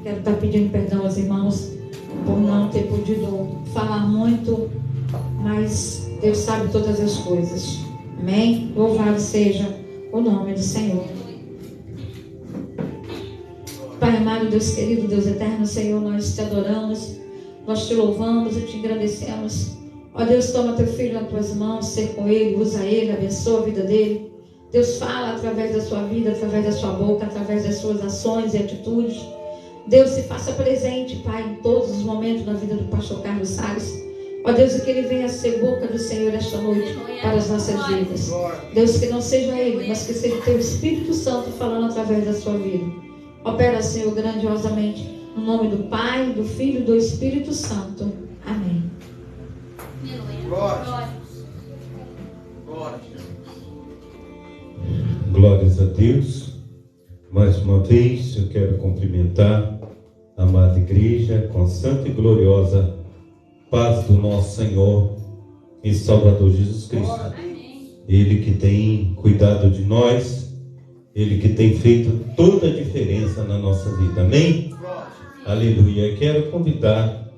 Quero estar pedindo perdão aos irmãos por não ter podido falar muito, mas Deus sabe todas as coisas. Amém? Louvado seja o nome do Senhor. Pai amado, Deus querido, Deus eterno, Senhor, nós te adoramos, nós te louvamos e te agradecemos. Ó Deus, toma teu filho nas tuas mãos, ser com ele, usa ele, abençoa a vida dele. Deus, fala através da sua vida, através da sua boca, através das suas ações e atitudes. Deus, se faça presente, Pai, em todos os momentos na vida do pastor Carlos Salles. Ó Deus, que ele venha ser boca do Senhor esta noite para as nossas vidas. Deus, que não seja ele, mas que seja o teu Espírito Santo falando através da sua vida. Opera, Senhor, grandiosamente, no nome do Pai, do Filho e do Espírito Santo. Amém. Glória. Glórias a Deus. Mais uma vez eu quero cumprimentar a amada igreja com a santa e gloriosa paz do nosso Senhor e Salvador Jesus Cristo. Ele que tem cuidado de nós, Ele que tem feito toda a diferença na nossa vida. Amém? Aleluia. Quero convidar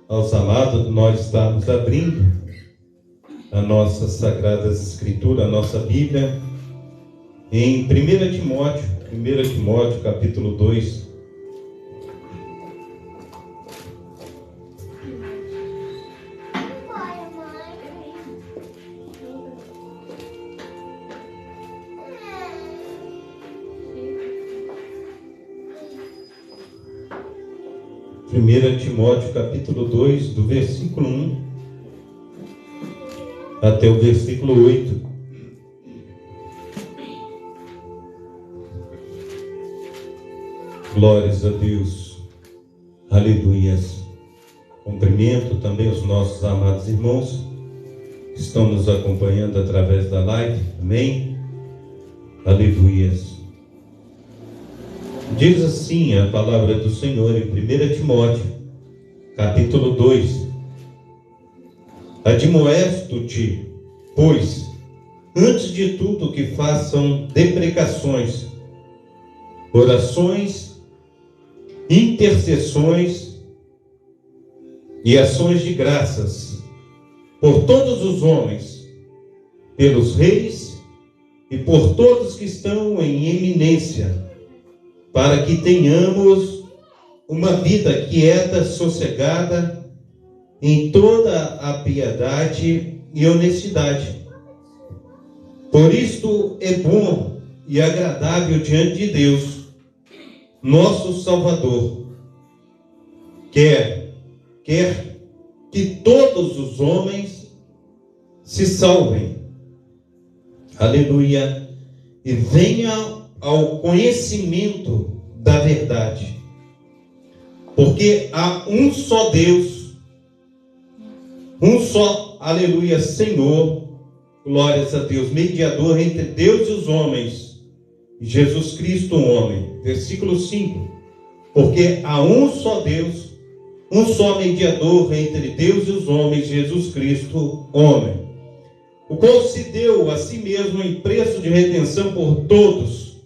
aos amados, nós estarmos abrindo a nossa Sagradas Escrituras, a nossa Bíblia, em 1 Timóteo capítulo 2. Primeira Timóteo capítulo 2, do versículo 1 até o versículo 8. Glórias a Deus. Aleluias. Cumprimento também os nossos amados irmãos que estão nos acompanhando através da live. Amém? Aleluias. Diz assim a palavra do Senhor em 1 Timóteo, capítulo 2. Admoesto-te, pois, antes de tudo que façam deprecações, orações, intercessões e ações de graças por todos os homens, pelos reis e por todos que estão em eminência, para que tenhamos uma vida quieta, sossegada, em toda a piedade e honestidade. Por isto é bom e agradável diante de Deus, nosso Salvador, quer que todos os homens se salvem, aleluia, e venham ao conhecimento da verdade, porque há um só Deus, um só, aleluia, Senhor, glórias a Deus, mediador entre Deus e os homens, Jesus Cristo, um homem. Versículo 5. Porque há um só Deus, um só mediador entre Deus e os homens, Jesus Cristo, homem, o qual se deu a si mesmo em preço de redenção por todos,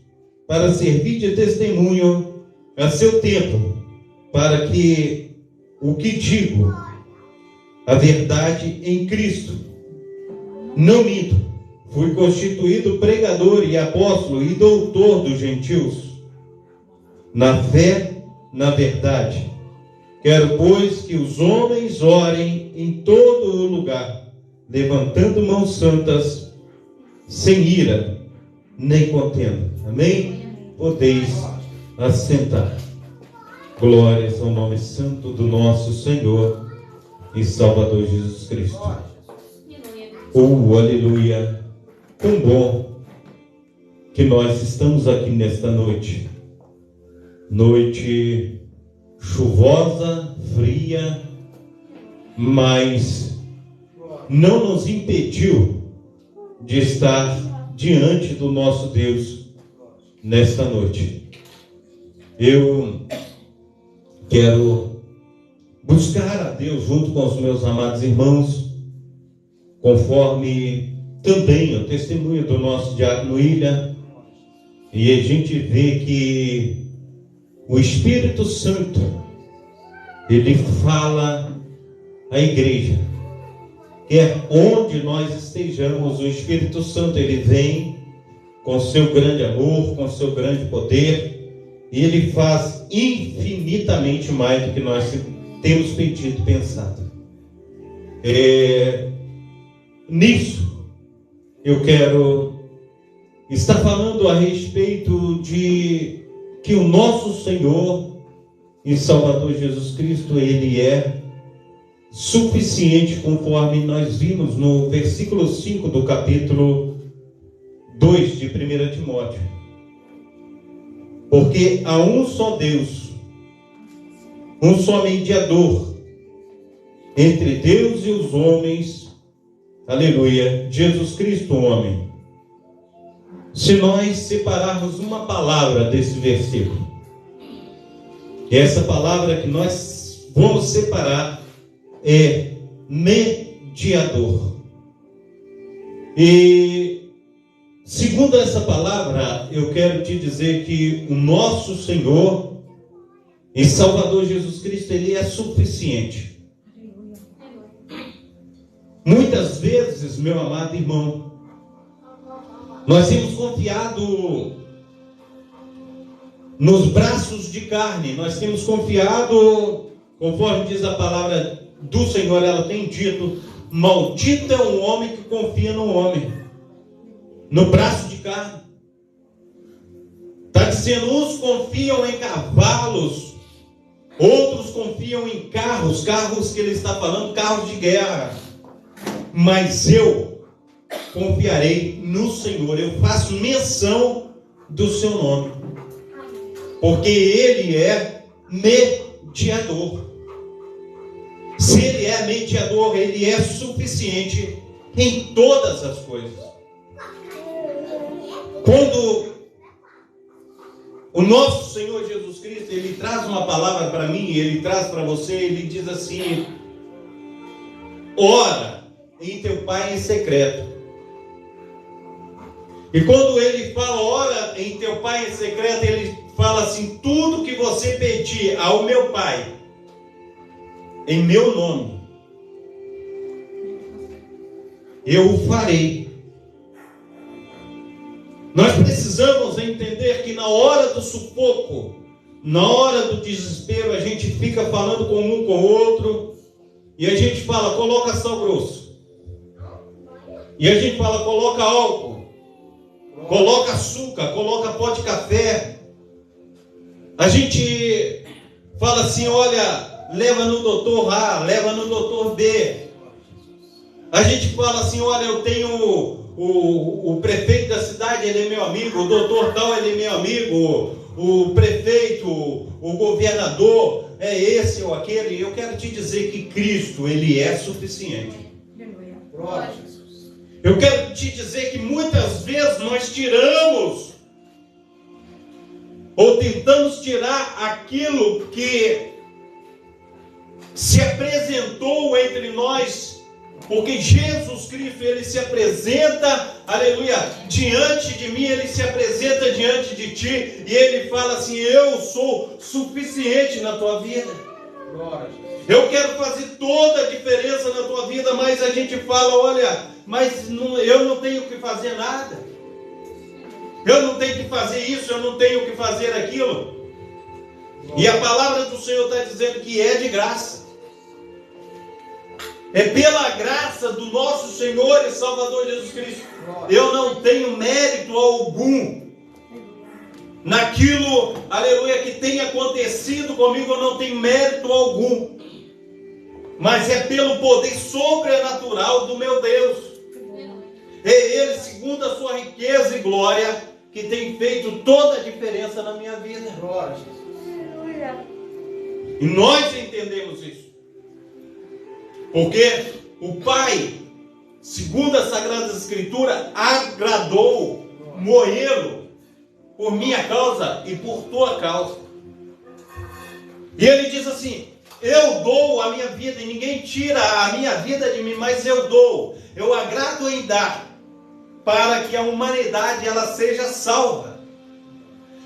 para servir de testemunho a seu tempo, para que o que digo, a verdade em Cristo, não minto. Fui constituído pregador e apóstolo e doutor dos gentios, na fé, na verdade. Quero, pois, que os homens orem em todo o lugar, levantando mãos santas, sem ira, nem contenda. Amém? Podeis assentar. Glórias ao nome santo do nosso Senhor e Salvador Jesus Cristo. Aleluia. Quão bom que nós estamos aqui nesta noite. Noite chuvosa, fria, mas não nos impediu de estar diante do nosso Deus nesta noite. Eu quero buscar a Deus junto com os meus amados irmãos, conforme também o testemunho do nosso diácono William, e a gente vê que o Espírito Santo, ele fala à igreja, quer onde nós estejamos, o Espírito Santo, ele vem com seu grande amor, com seu grande poder, e ele faz infinitamente mais do que nós temos pedido, pensado. Nisso, eu quero estar falando a respeito de que o nosso Senhor e Salvador Jesus Cristo, ele é suficiente, conforme nós vimos no versículo 5 do capítulo 2 de 1 Timóteo. Porque há um só Deus, um só mediador entre Deus e os homens, aleluia, Jesus Cristo, o homem. Se nós separarmos uma palavra desse versículo, e essa palavra que nós vamos separar é mediador. E segundo essa palavra, eu quero te dizer que o nosso Senhor e Salvador Jesus Cristo, ele é suficiente. Muitas vezes, meu amado irmão, nós temos confiado nos braços de carne, nós temos confiado, conforme diz a palavra do Senhor, ela tem dito: maldito é o homem que confia no homem, no braço de carne. Está dizendo, uns confiam em cavalos, outros confiam em carros que ele está falando, carros de guerra. Mas eu confiarei no Senhor, eu faço menção do seu nome, porque ele é mediador. Se ele é mediador, ele é suficiente em todas as coisas. Quando o nosso Senhor Jesus Cristo, ele traz uma palavra para mim, ele traz para você, ele diz assim: ora em teu Pai em secreto. E quando ele fala ora em teu Pai em secreto, ele fala assim: tudo que você pedir ao meu Pai em meu nome, eu o farei. Nós precisamos entender que na hora do sufoco, na hora do desespero, a gente fica falando com um com o outro, e a gente fala: coloca sal grosso. E a gente fala: coloca álcool, coloca açúcar, coloca pó de café. A gente fala assim: olha, leva no doutor A, leva no doutor B. A gente fala assim: olha, eu tenho o prefeito da cidade, ele é meu amigo, o doutor tal, ele é meu amigo, o prefeito, o governador, é esse ou aquele. Eu quero te dizer que Cristo, ele é suficiente. Eu quero te dizer que muitas vezes nós tiramos, ou tentamos tirar aquilo que se apresentou entre nós, porque Jesus Cristo, ele se apresenta, aleluia, diante de mim, ele se apresenta diante de ti, e ele fala assim: eu sou suficiente na tua vida. Eu quero fazer toda a diferença na tua vida, mas a gente fala: olha, mas eu não tenho que fazer nada, eu não tenho que fazer isso, eu não tenho que fazer aquilo. E a palavra do Senhor está dizendo que é de graça. É pela graça do nosso Senhor e Salvador Jesus Cristo. Eu não tenho mérito algum naquilo, aleluia, que tem acontecido comigo. Eu não tenho mérito algum, mas é pelo poder sobrenatural do meu Deus. É Ele, segundo a sua riqueza e glória, que tem feito toda a diferença na minha vida. E nós entendemos isso, porque o Pai, segundo a Sagrada Escritura, agradou morrê-lo por minha causa e por tua causa. E ele diz assim: eu dou a minha vida, e ninguém tira a minha vida de mim, mas eu dou, eu agrado em dar, para que a humanidade ela seja salva.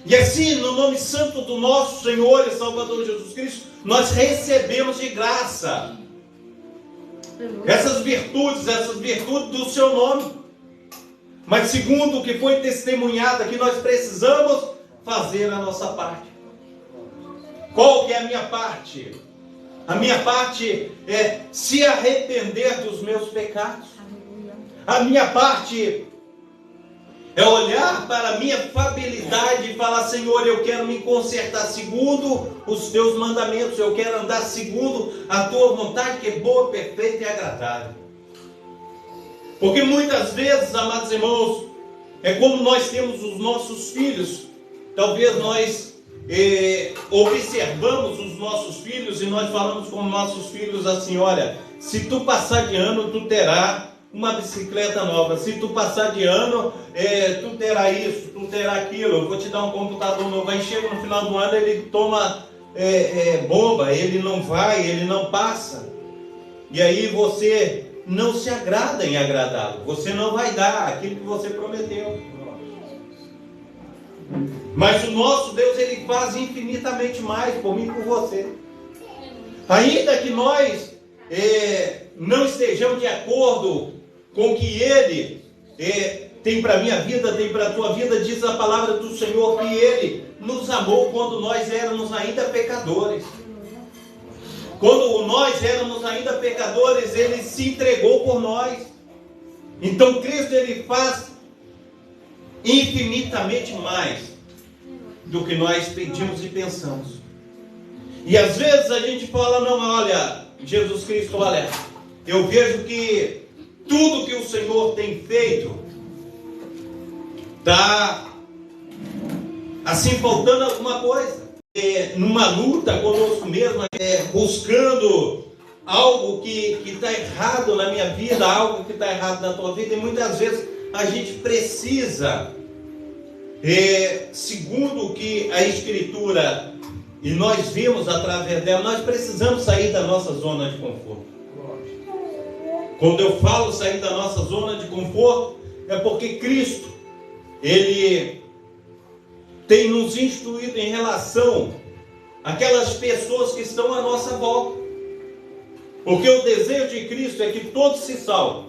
E assim, no nome santo do nosso Senhor e Salvador Jesus Cristo, nós recebemos de graça essas virtudes do seu nome. Mas segundo o que foi testemunhado aqui, nós precisamos fazer a nossa parte. Qual que é a minha parte? A minha parte é se arrepender dos meus pecados. A minha parte é olhar para a minha falibilidade e falar: Senhor, eu quero me consertar segundo os teus mandamentos. Eu quero andar segundo a tua vontade, que é boa, perfeita e agradável. Porque muitas vezes, amados irmãos, é como nós temos os nossos filhos. Talvez nós observamos os nossos filhos e nós falamos com nossos filhos assim: olha, se tu passar de ano, tu terá uma bicicleta nova. Se tu passar de ano, tu terá isso, tu terá aquilo. Eu vou te dar um computador novo. Aí chega no final do ano, ele toma bomba, ele não vai, ele não passa. E aí você não se agrada em agradá-lo. Você não vai dar aquilo que você prometeu. Mas o nosso Deus, ele faz infinitamente mais por mim e por você. Ainda que nós não estejamos de acordo com o que Ele tem para a minha vida, tem para a tua vida, diz a palavra do Senhor que Ele nos amou quando nós éramos ainda pecadores. Quando nós éramos ainda pecadores, Ele se entregou por nós. Então Cristo, Ele faz infinitamente mais do que nós pedimos e pensamos. E às vezes a gente fala: não, olha, Jesus Cristo, olha, eu vejo que tudo que o Senhor tem feito está assim faltando alguma coisa. Numa luta conosco mesmo, buscando algo que está errado na minha vida, algo que está errado na tua vida. E muitas vezes a gente precisa, segundo o que a Escritura e nós vimos através dela, nós precisamos sair da nossa zona de conforto. Quando eu falo sair da nossa zona de conforto, é porque Cristo, Ele tem nos instruído em relação àquelas pessoas que estão à nossa volta. Porque o desejo de Cristo é que todos se salvem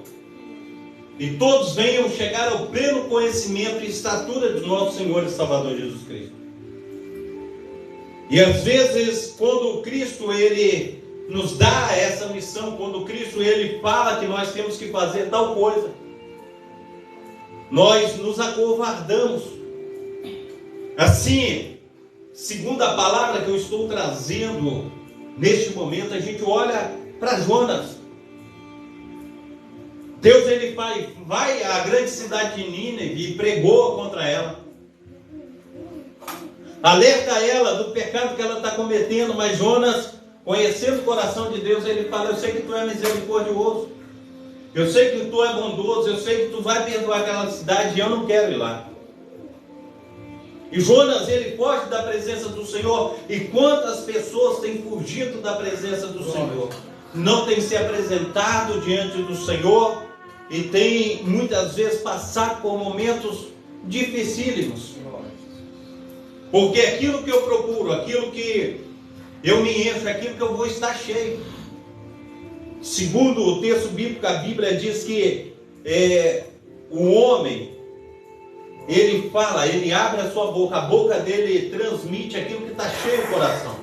e todos venham chegar ao pleno conhecimento e estatura do nosso Senhor e Salvador Jesus Cristo. E às vezes, quando Cristo, Ele nos dá essa missão, quando Cristo, Ele fala que nós temos que fazer tal coisa, nós nos acovardamos. Assim, segundo a palavra que eu estou trazendo neste momento, a gente olha para Jonas. Deus, Ele vai à grande cidade de Nínive e pregou contra ela. Alerta ela do pecado que ela está cometendo, mas Jonas, conhecendo o coração de Deus, ele fala: eu sei que tu é misericordioso, eu sei que tu é bondoso, eu sei que tu vai perdoar aquela cidade e eu não quero ir lá. E Jonas, ele foge da presença do Senhor. E quantas pessoas têm fugido da presença do Senhor? Não têm se apresentado diante do Senhor e têm muitas vezes passado por momentos dificílimos. Porque aquilo que eu procuro, aquilo que eu me encho, aquilo que eu vou estar cheio. Segundo o texto bíblico, a Bíblia diz que o homem, ele fala, ele abre a sua boca, a boca dele transmite aquilo que está cheio no coração.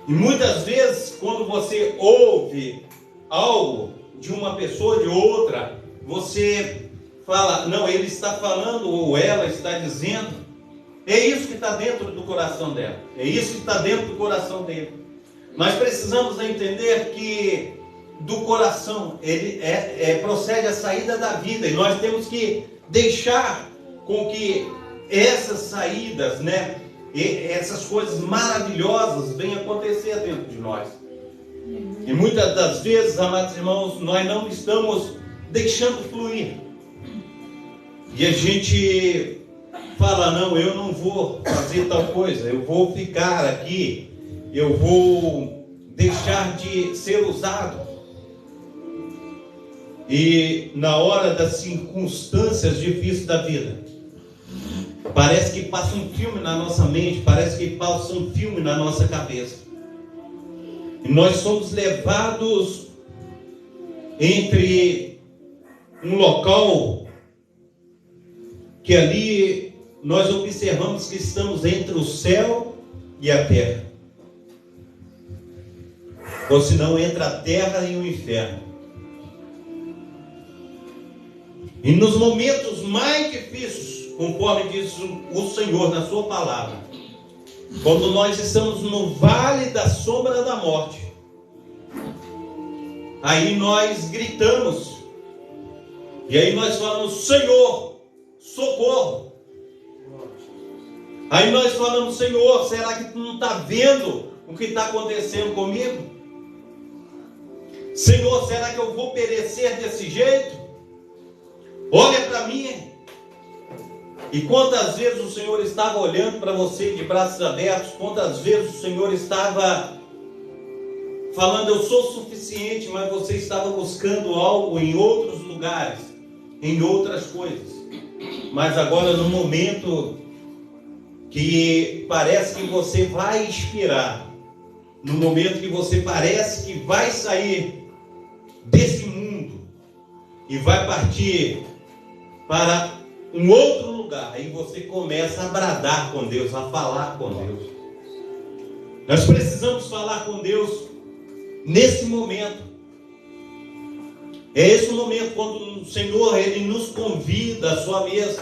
E muitas vezes, quando você ouve algo de uma pessoa, de outra, você fala: não, ele está falando, ou ela está dizendo. É isso que está dentro do coração dela, é isso que está dentro do coração dele. Mas precisamos entender que do coração procede a saída da vida, e nós temos que deixar com que essas saídas, essas coisas maravilhosas venham acontecer dentro de nós. E muitas das vezes, amados irmãos, nós não estamos deixando fluir. E a gente fala: não, eu não vou fazer tal coisa, eu vou ficar aqui, eu vou deixar de ser usado. E na hora das circunstâncias difíceis da vida, Parece que passa um filme na nossa mente, parece que passa um filme na nossa cabeça. E nós somos levados entre um local que ali nós observamos que estamos entre o céu e a terra. Ou senão entre a terra e o inferno. E nos momentos mais difíceis, conforme diz o Senhor na sua palavra, quando nós estamos no vale da sombra da morte, aí nós gritamos, e aí nós falamos: Senhor, socorro. Aí nós falamos: Senhor, será que tu não está vendo o que está acontecendo comigo? Senhor, será que eu vou perecer desse jeito? Olha para mim. E quantas vezes o Senhor estava olhando para você de braços abertos, quantas vezes o Senhor estava falando: eu sou suficiente, mas você estava buscando algo em outros lugares, em outras coisas. Mas agora, no momento que parece que você vai expirar, no momento que você parece que vai sair desse mundo e vai partir para um outro lugar, aí você começa a bradar com Deus, a falar com Deus. Nós precisamos falar com Deus nesse momento. É esse o momento quando o Senhor Ele nos convida à sua mesa.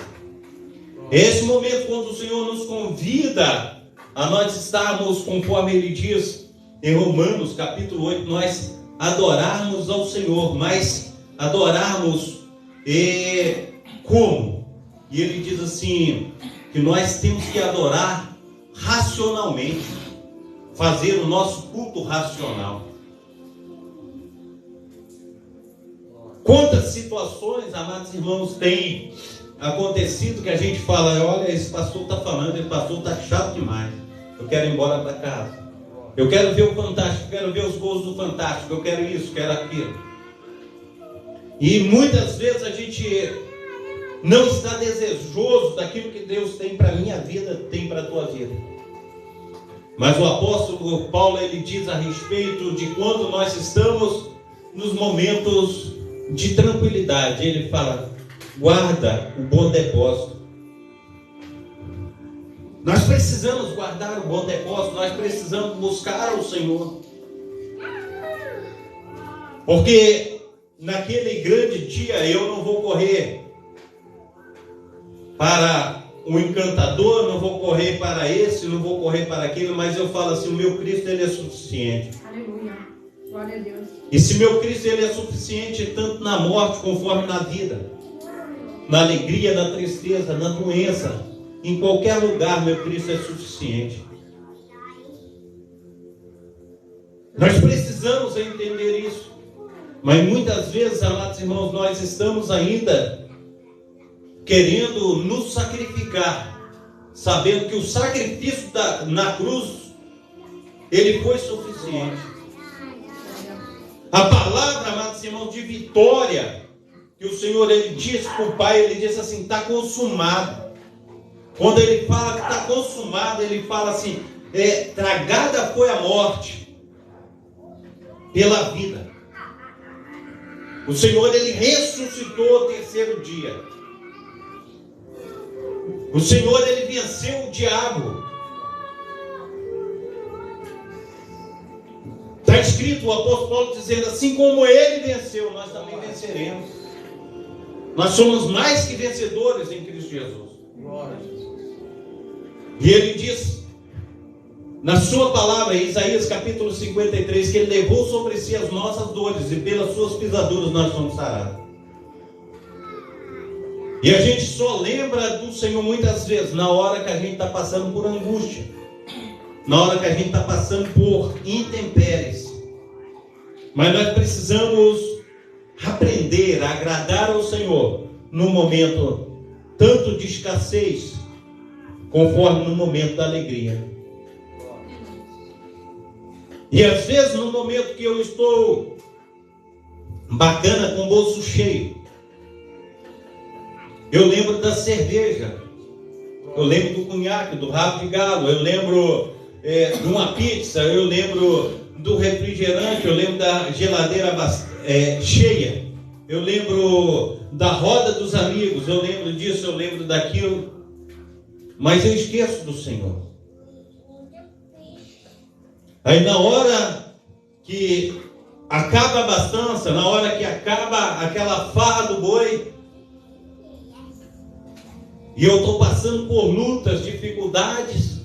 É esse momento quando o Senhor nos convida a nós estarmos, conforme Ele diz em Romanos capítulo 8, nós adorarmos ao Senhor, mas adorarmos como? E Ele diz assim, que nós temos que adorar racionalmente, fazer o nosso culto racional. Quantas situações, amados irmãos, tem acontecido que a gente fala: olha, esse pastor está falando, esse pastor está chato demais, eu quero ir embora para casa, eu quero ver o Fantástico, eu quero ver os gols do Fantástico, eu quero isso, quero aquilo. E muitas vezes a gente não está desejoso daquilo que Deus tem para a minha vida, tem para a tua vida. Mas o apóstolo Paulo, ele diz a respeito de quando nós estamos nos momentos de tranquilidade. Ele fala: guarda o bom depósito. Nós precisamos guardar o bom depósito, nós precisamos buscar o Senhor. Porque naquele grande dia eu não vou correr para um encantador, não vou correr para esse, não vou correr para aquele, mas eu falo assim: o meu Cristo Ele é suficiente. Aleluia. Glória a Deus. E se meu Cristo Ele é suficiente tanto na morte conforme na vida, na alegria, na tristeza, na doença, em qualquer lugar meu Cristo é suficiente. Nós precisamos entender isso. Mas muitas vezes, amados irmãos, nós estamos ainda querendo nos sacrificar, sabendo que o sacrifício na cruz, ele foi suficiente. A palavra, amados irmãos, de vitória, que o Senhor ele disse para o Pai, ele disse assim: está consumado. Quando ele fala que está consumado, ele fala assim: tragada foi a morte pela vida. O Senhor ele ressuscitou ao terceiro dia. O Senhor ele venceu o diabo. Está escrito o apóstolo Paulo dizendo: assim como ele venceu, nós também venceremos. Nós somos mais que vencedores em Cristo Jesus. Glória a Jesus. E ele diz na sua palavra, em Isaías capítulo 53, que ele levou sobre si as nossas dores e pelas suas pisaduras nós somos sarados. E a gente só lembra do Senhor muitas vezes na hora que a gente está passando por angústia, na hora que a gente está passando por intempéries. Mas nós precisamos aprender a agradar ao Senhor no momento tanto de escassez, conforme no momento da alegria. E às vezes no momento que eu estou bacana, com o bolso cheio, eu lembro da cerveja Eu lembro do cunhaque, do rabo de galo, eu lembro de uma pizza, eu lembro do refrigerante, eu lembro da geladeira cheia, eu lembro da roda dos amigos, eu lembro disso, eu lembro daquilo, mas eu esqueço do Senhor. Aí na hora que acaba a abastança, na hora que acaba aquela farra do boi, e eu estou passando por lutas, dificuldades,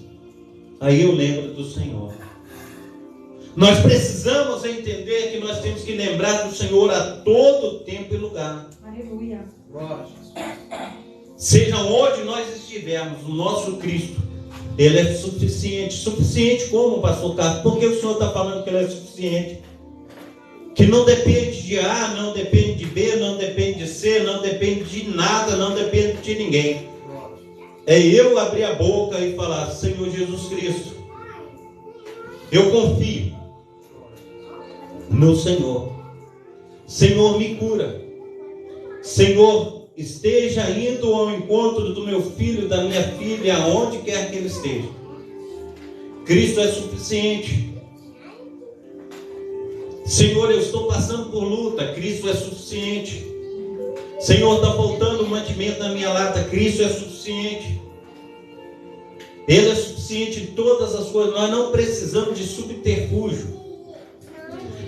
aí eu lembro do Senhor. Nós precisamos entender que nós temos que lembrar do Senhor a todo tempo e lugar. Aleluia. Seja onde nós estivermos, o nosso Cristo, Ele é suficiente. Suficiente como, pastor Carlos? Por que o Senhor está falando que Ele é suficiente? Que não depende de A, não depende de B, não depende de C, não depende de nada, não depende de ninguém. É eu abrir a boca e falar: Senhor Jesus Cristo, eu confio no Senhor. Senhor, me cura. Senhor, esteja indo ao encontro do meu filho, da minha filha, aonde quer que ele esteja. Cristo é suficiente. Senhor, eu estou passando por luta. Cristo é suficiente. Senhor, está faltando mantimento na minha lata. Cristo é suficiente. Ele é suficiente em todas as coisas. Nós não precisamos de subterfúgio.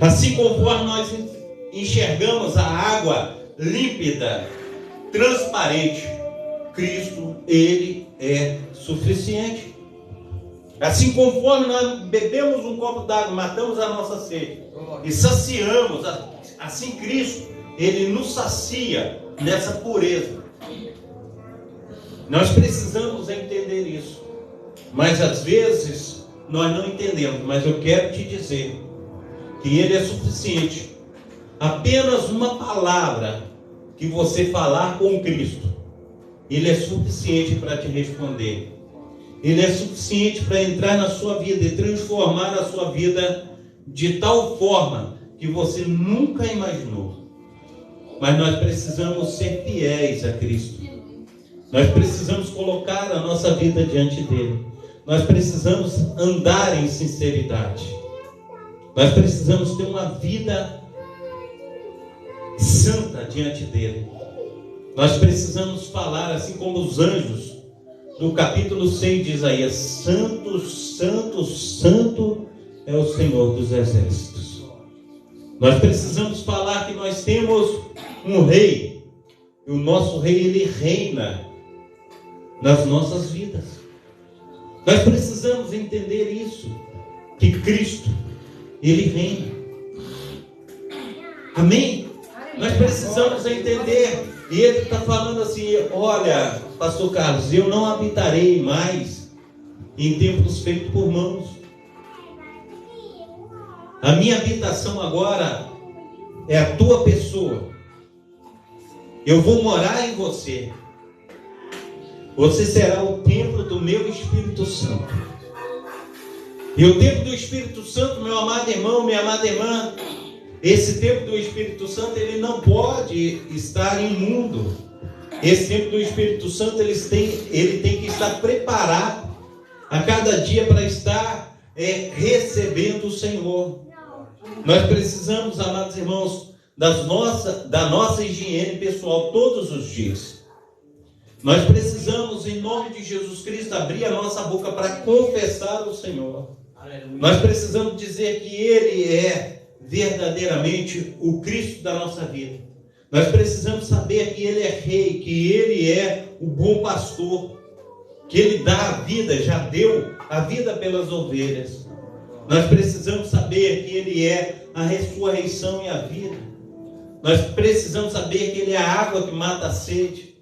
Assim conforme nós enxergamos a água límpida, transparente, Cristo, Ele é suficiente. Assim conforme nós bebemos um copo d'água, matamos a nossa sede e saciamos, assim Cristo, Ele nos sacia nessa pureza. Nós precisamos entender isso, mas às vezes nós não entendemos. Mas eu quero te dizer que Ele é suficiente. Apenas uma palavra que você falar com Cristo, Ele é suficiente para te responder. Ele é suficiente para entrar na sua vida e transformar a sua vida de tal forma que você nunca imaginou. Mas nós precisamos ser fiéis a Cristo. Nós precisamos colocar a nossa vida diante dele. Nós precisamos andar em sinceridade. Nós precisamos ter uma vida santa diante dele. Nós precisamos falar assim como os anjos do capítulo 6 de Isaías: Santo, Santo, Santo é o Senhor dos exércitos. Nós precisamos falar que nós temos um rei, e o nosso rei, ele reina nas nossas vidas. Nós precisamos entender isso, que Cristo, ele reina. Amém? Nós precisamos entender. E ele está falando assim: olha, pastor Carlos, eu não habitarei mais em templos feitos por mãos. A minha habitação agora é a tua pessoa. Eu vou morar em você. Você será o templo do meu Espírito Santo. E o templo do Espírito Santo, meu amado irmão, minha amada irmã, esse templo do Espírito Santo, ele não pode estar imundo. Esse templo do Espírito Santo, ele tem que estar preparado a cada dia para estar recebendo o Senhor. Nós precisamos, amados irmãos, da nossa higiene pessoal todos os dias. Nós precisamos, em nome de Jesus Cristo, abrir a nossa boca para confessar o Senhor. Aleluia. Nós precisamos dizer que Ele é verdadeiramente o Cristo da nossa vida. Nós precisamos saber que Ele é rei, que Ele é o bom pastor, que Ele dá a vida, já deu a vida pelas ovelhas. Nós precisamos saber que Ele é a ressurreição e a vida. Nós precisamos saber que Ele é a água que mata a sede.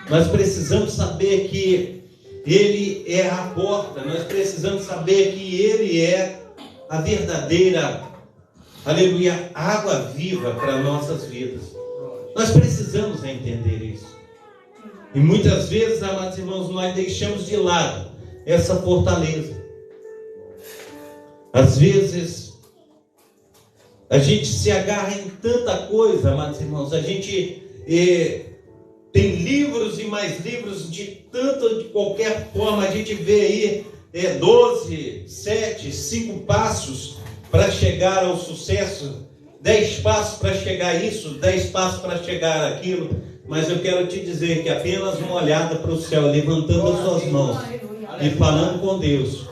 Nós precisamos saber que Ele é a porta. Nós precisamos saber que Ele é a verdadeira, aleluia, água viva para nossas vidas. Nós precisamos entender isso. E muitas vezes, amados irmãos, nós deixamos de lado essa fortaleza. Às vezes, a gente se agarra em tanta coisa, amados irmãos. A gente Tem livros e mais livros de qualquer forma. A gente vê aí 12, 7, 5 passos para chegar ao sucesso, 10 passos para chegar a isso, 10 passos para chegar àquilo. Mas eu quero te dizer que apenas uma olhada para o céu, levantando as suas mãos e falando com Deus,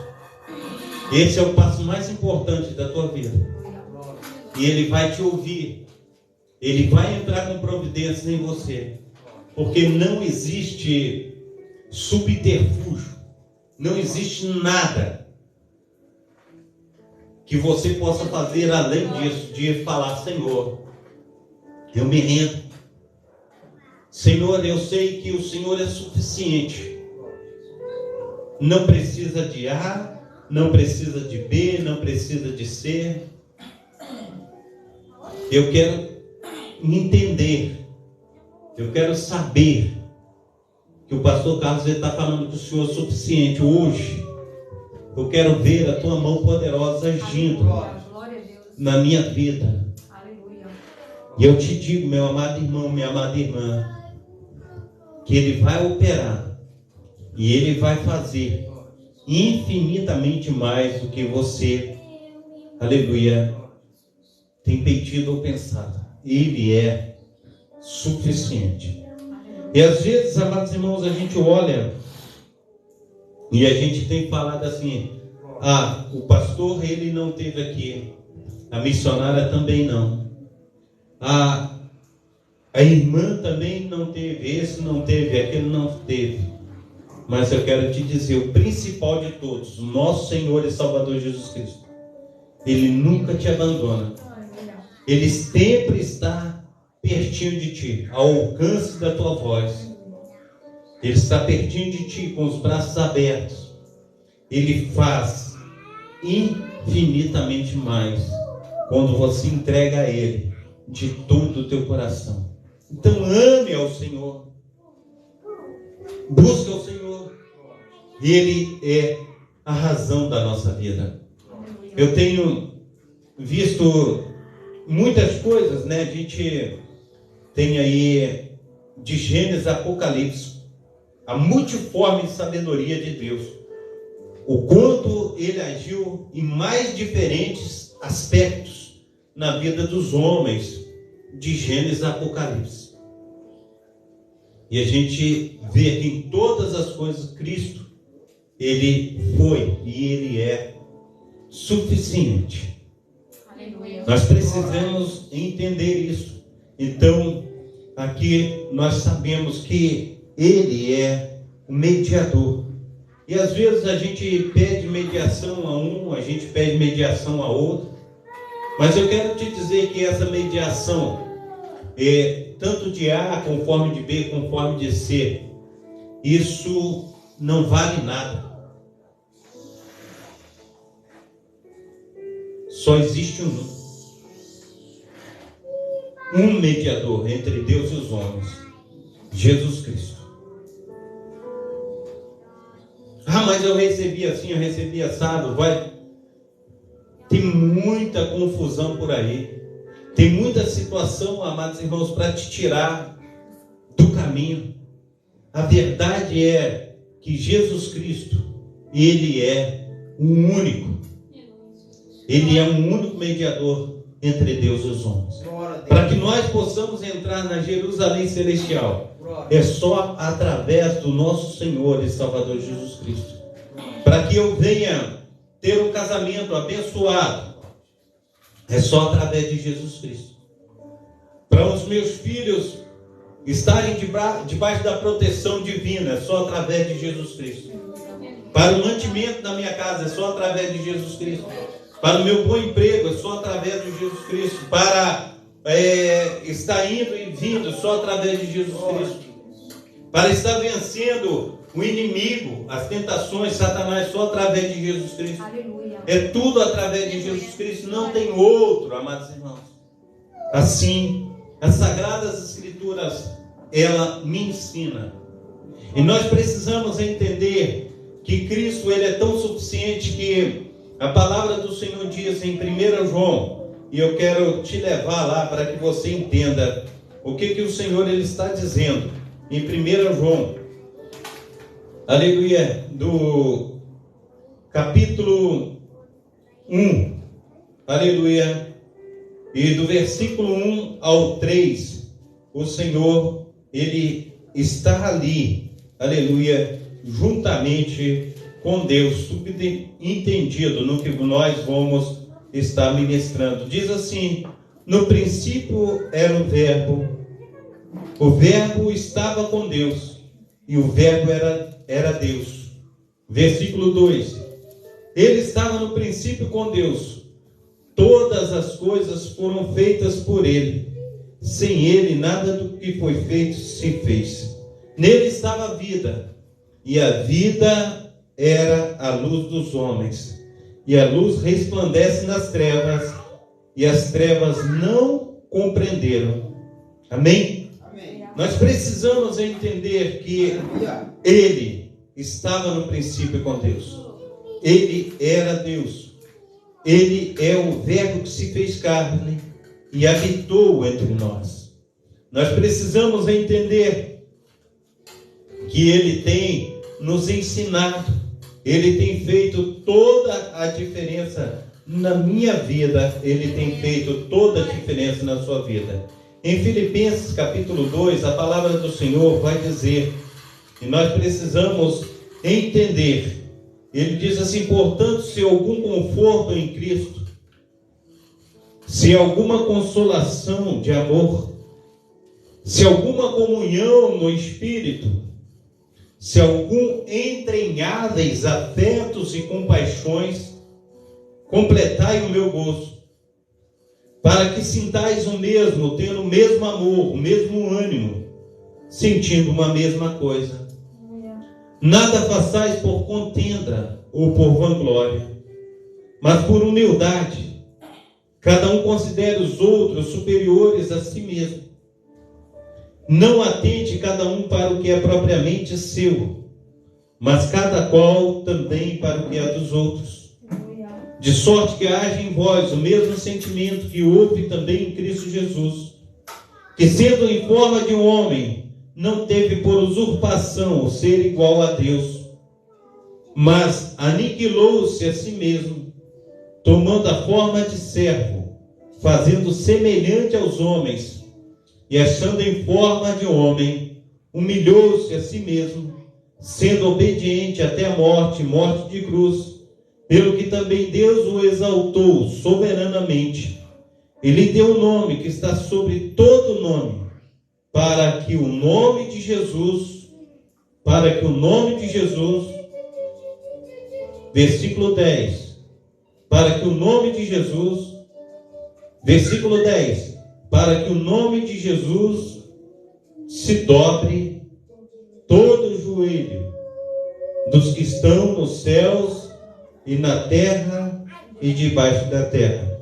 esse é o passo mais importante da tua vida. E Ele vai te ouvir. Ele vai entrar com providências em você. Porque não existe subterfúgio. Não existe nada que você possa fazer além disso, de falar: Senhor, eu me rendo. Senhor, eu sei que o Senhor é suficiente. Não precisa de A, não precisa de B, não precisa de C. Eu quero entender, eu quero saber que o pastor Carlos está falando que o Senhor é suficiente. Hoje eu quero ver a tua mão poderosa agindo na minha vida. E eu te digo, meu amado irmão, minha amada irmã, que Ele vai operar e Ele vai fazer infinitamente mais do que você, aleluia, tem pedido ou pensado. Ele é suficiente. E às vezes, amados irmãos, a gente olha e a gente tem falado assim: o pastor, ele não esteve aqui, a missionária também não, a irmã também não teve, esse não teve, aquele não teve. Mas eu quero te dizer, o principal de todos, o nosso Senhor e Salvador Jesus Cristo, Ele nunca te abandona. Ele sempre está pertinho de ti, ao alcance da tua voz. Ele está pertinho de ti, com os braços abertos. Ele faz infinitamente mais quando você entrega a Ele de todo o teu coração. Então ame ao Senhor, busque ao Senhor. Ele é a razão da nossa vida. Eu tenho visto muitas coisas, né? A gente tem aí de Gênesis a Apocalipse a multiforme sabedoria de Deus, o quanto Ele agiu em mais diferentes aspectos na vida dos homens, de Gênesis a Apocalipse. E a gente vê que em todas as coisas Cristo, Ele foi e Ele é suficiente. Aleluia. Nós precisamos entender isso. Então, aqui nós sabemos que Ele é o mediador. E às vezes a gente pede mediação a um, a gente pede mediação a outro. Mas eu quero te dizer que essa mediação, tanto de A conforme de B, conforme de C, isso não vale nada. Só existe um mediador entre Deus e os homens, Jesus Cristo. Mas eu recebi assim, eu recebi assado. Tem muita confusão por aí. Tem muita situação, amados irmãos, para te tirar do caminho. A verdade é que Jesus Cristo, Ele é o único. Ele é um único mediador entre Deus e os homens. Para que nós possamos entrar na Jerusalém Celestial, é só através do nosso Senhor e Salvador Jesus Cristo. Para que eu venha ter um casamento abençoado, é só através de Jesus Cristo. Para os meus filhos estarem debaixo da proteção divina, é só através de Jesus Cristo. Para o mantimento da minha casa, é só através de Jesus Cristo. Para o meu bom emprego, é só através de Jesus Cristo. Para estar indo e vindo, só através de Jesus Cristo. Para estar vencendo o inimigo, as tentações, Satanás, só através de Jesus Cristo. Aleluia. É tudo através de Jesus Cristo, não tem outro, amados irmãos. Assim, as Sagradas Escrituras, ela me ensina. E nós precisamos entender que Cristo, Ele é tão suficiente que a palavra do Senhor diz em 1 João, e eu quero te levar lá para que você entenda o que o Senhor Ele está dizendo. em 1 João, aleluia, do capítulo 1, aleluia, e do versículo 1 ao 3, o Senhor, Ele está ali, aleluia, juntamente com Deus, subentendido no que nós vamos estar ministrando. Diz assim: no princípio era o verbo estava com Deus, e o verbo era Deus. Versículo 2: ele estava no princípio com Deus, todas as coisas foram feitas por ele, sem ele nada do que foi feito se fez. Nele estava a vida, e a vida era a luz dos homens, e a luz resplandece nas trevas, e as trevas não compreenderam. Amém? Amém. Nós precisamos entender que ele estava no princípio com Deus. Ele era Deus. Ele é o verbo que se fez carne e habitou entre nós. Nós precisamos entender que ele tem nos ensinado, ele tem feito toda a diferença na minha vida, ele tem feito toda a diferença na sua vida. Em Filipenses capítulo 2, a palavra do Senhor vai dizer, e nós precisamos entender, ele diz assim: portanto, se algum conforto em Cristo, se alguma consolação de amor, se alguma comunhão no Espírito, se algum entranháveis afetos e compaixões, completai o meu gozo, para que sintais o mesmo, tendo o mesmo amor, o mesmo ânimo, sentindo uma mesma coisa. Nada façais por contenda ou por vanglória, mas por humildade. Cada um considere os outros superiores a si mesmo. Não atente cada um para o que é propriamente seu, mas cada qual também para o que é dos outros. De sorte que haja em vós o mesmo sentimento que houve também em Cristo Jesus, que sendo em forma de um homem, não teve por usurpação o ser igual a Deus, mas aniquilou-se a si mesmo, tomando a forma de servo, fazendo semelhante aos homens, e achando em forma de homem, humilhou-se a si mesmo, sendo obediente até a morte, morte de cruz, pelo que também Deus o exaltou soberanamente, e lhe deu um nome que está sobre todo nome, para que o nome de Jesus, versículo 10, para que o nome de Jesus, versículo 10, para que o nome de Jesus se dobre todo o joelho dos que estão nos céus e na terra e debaixo da terra,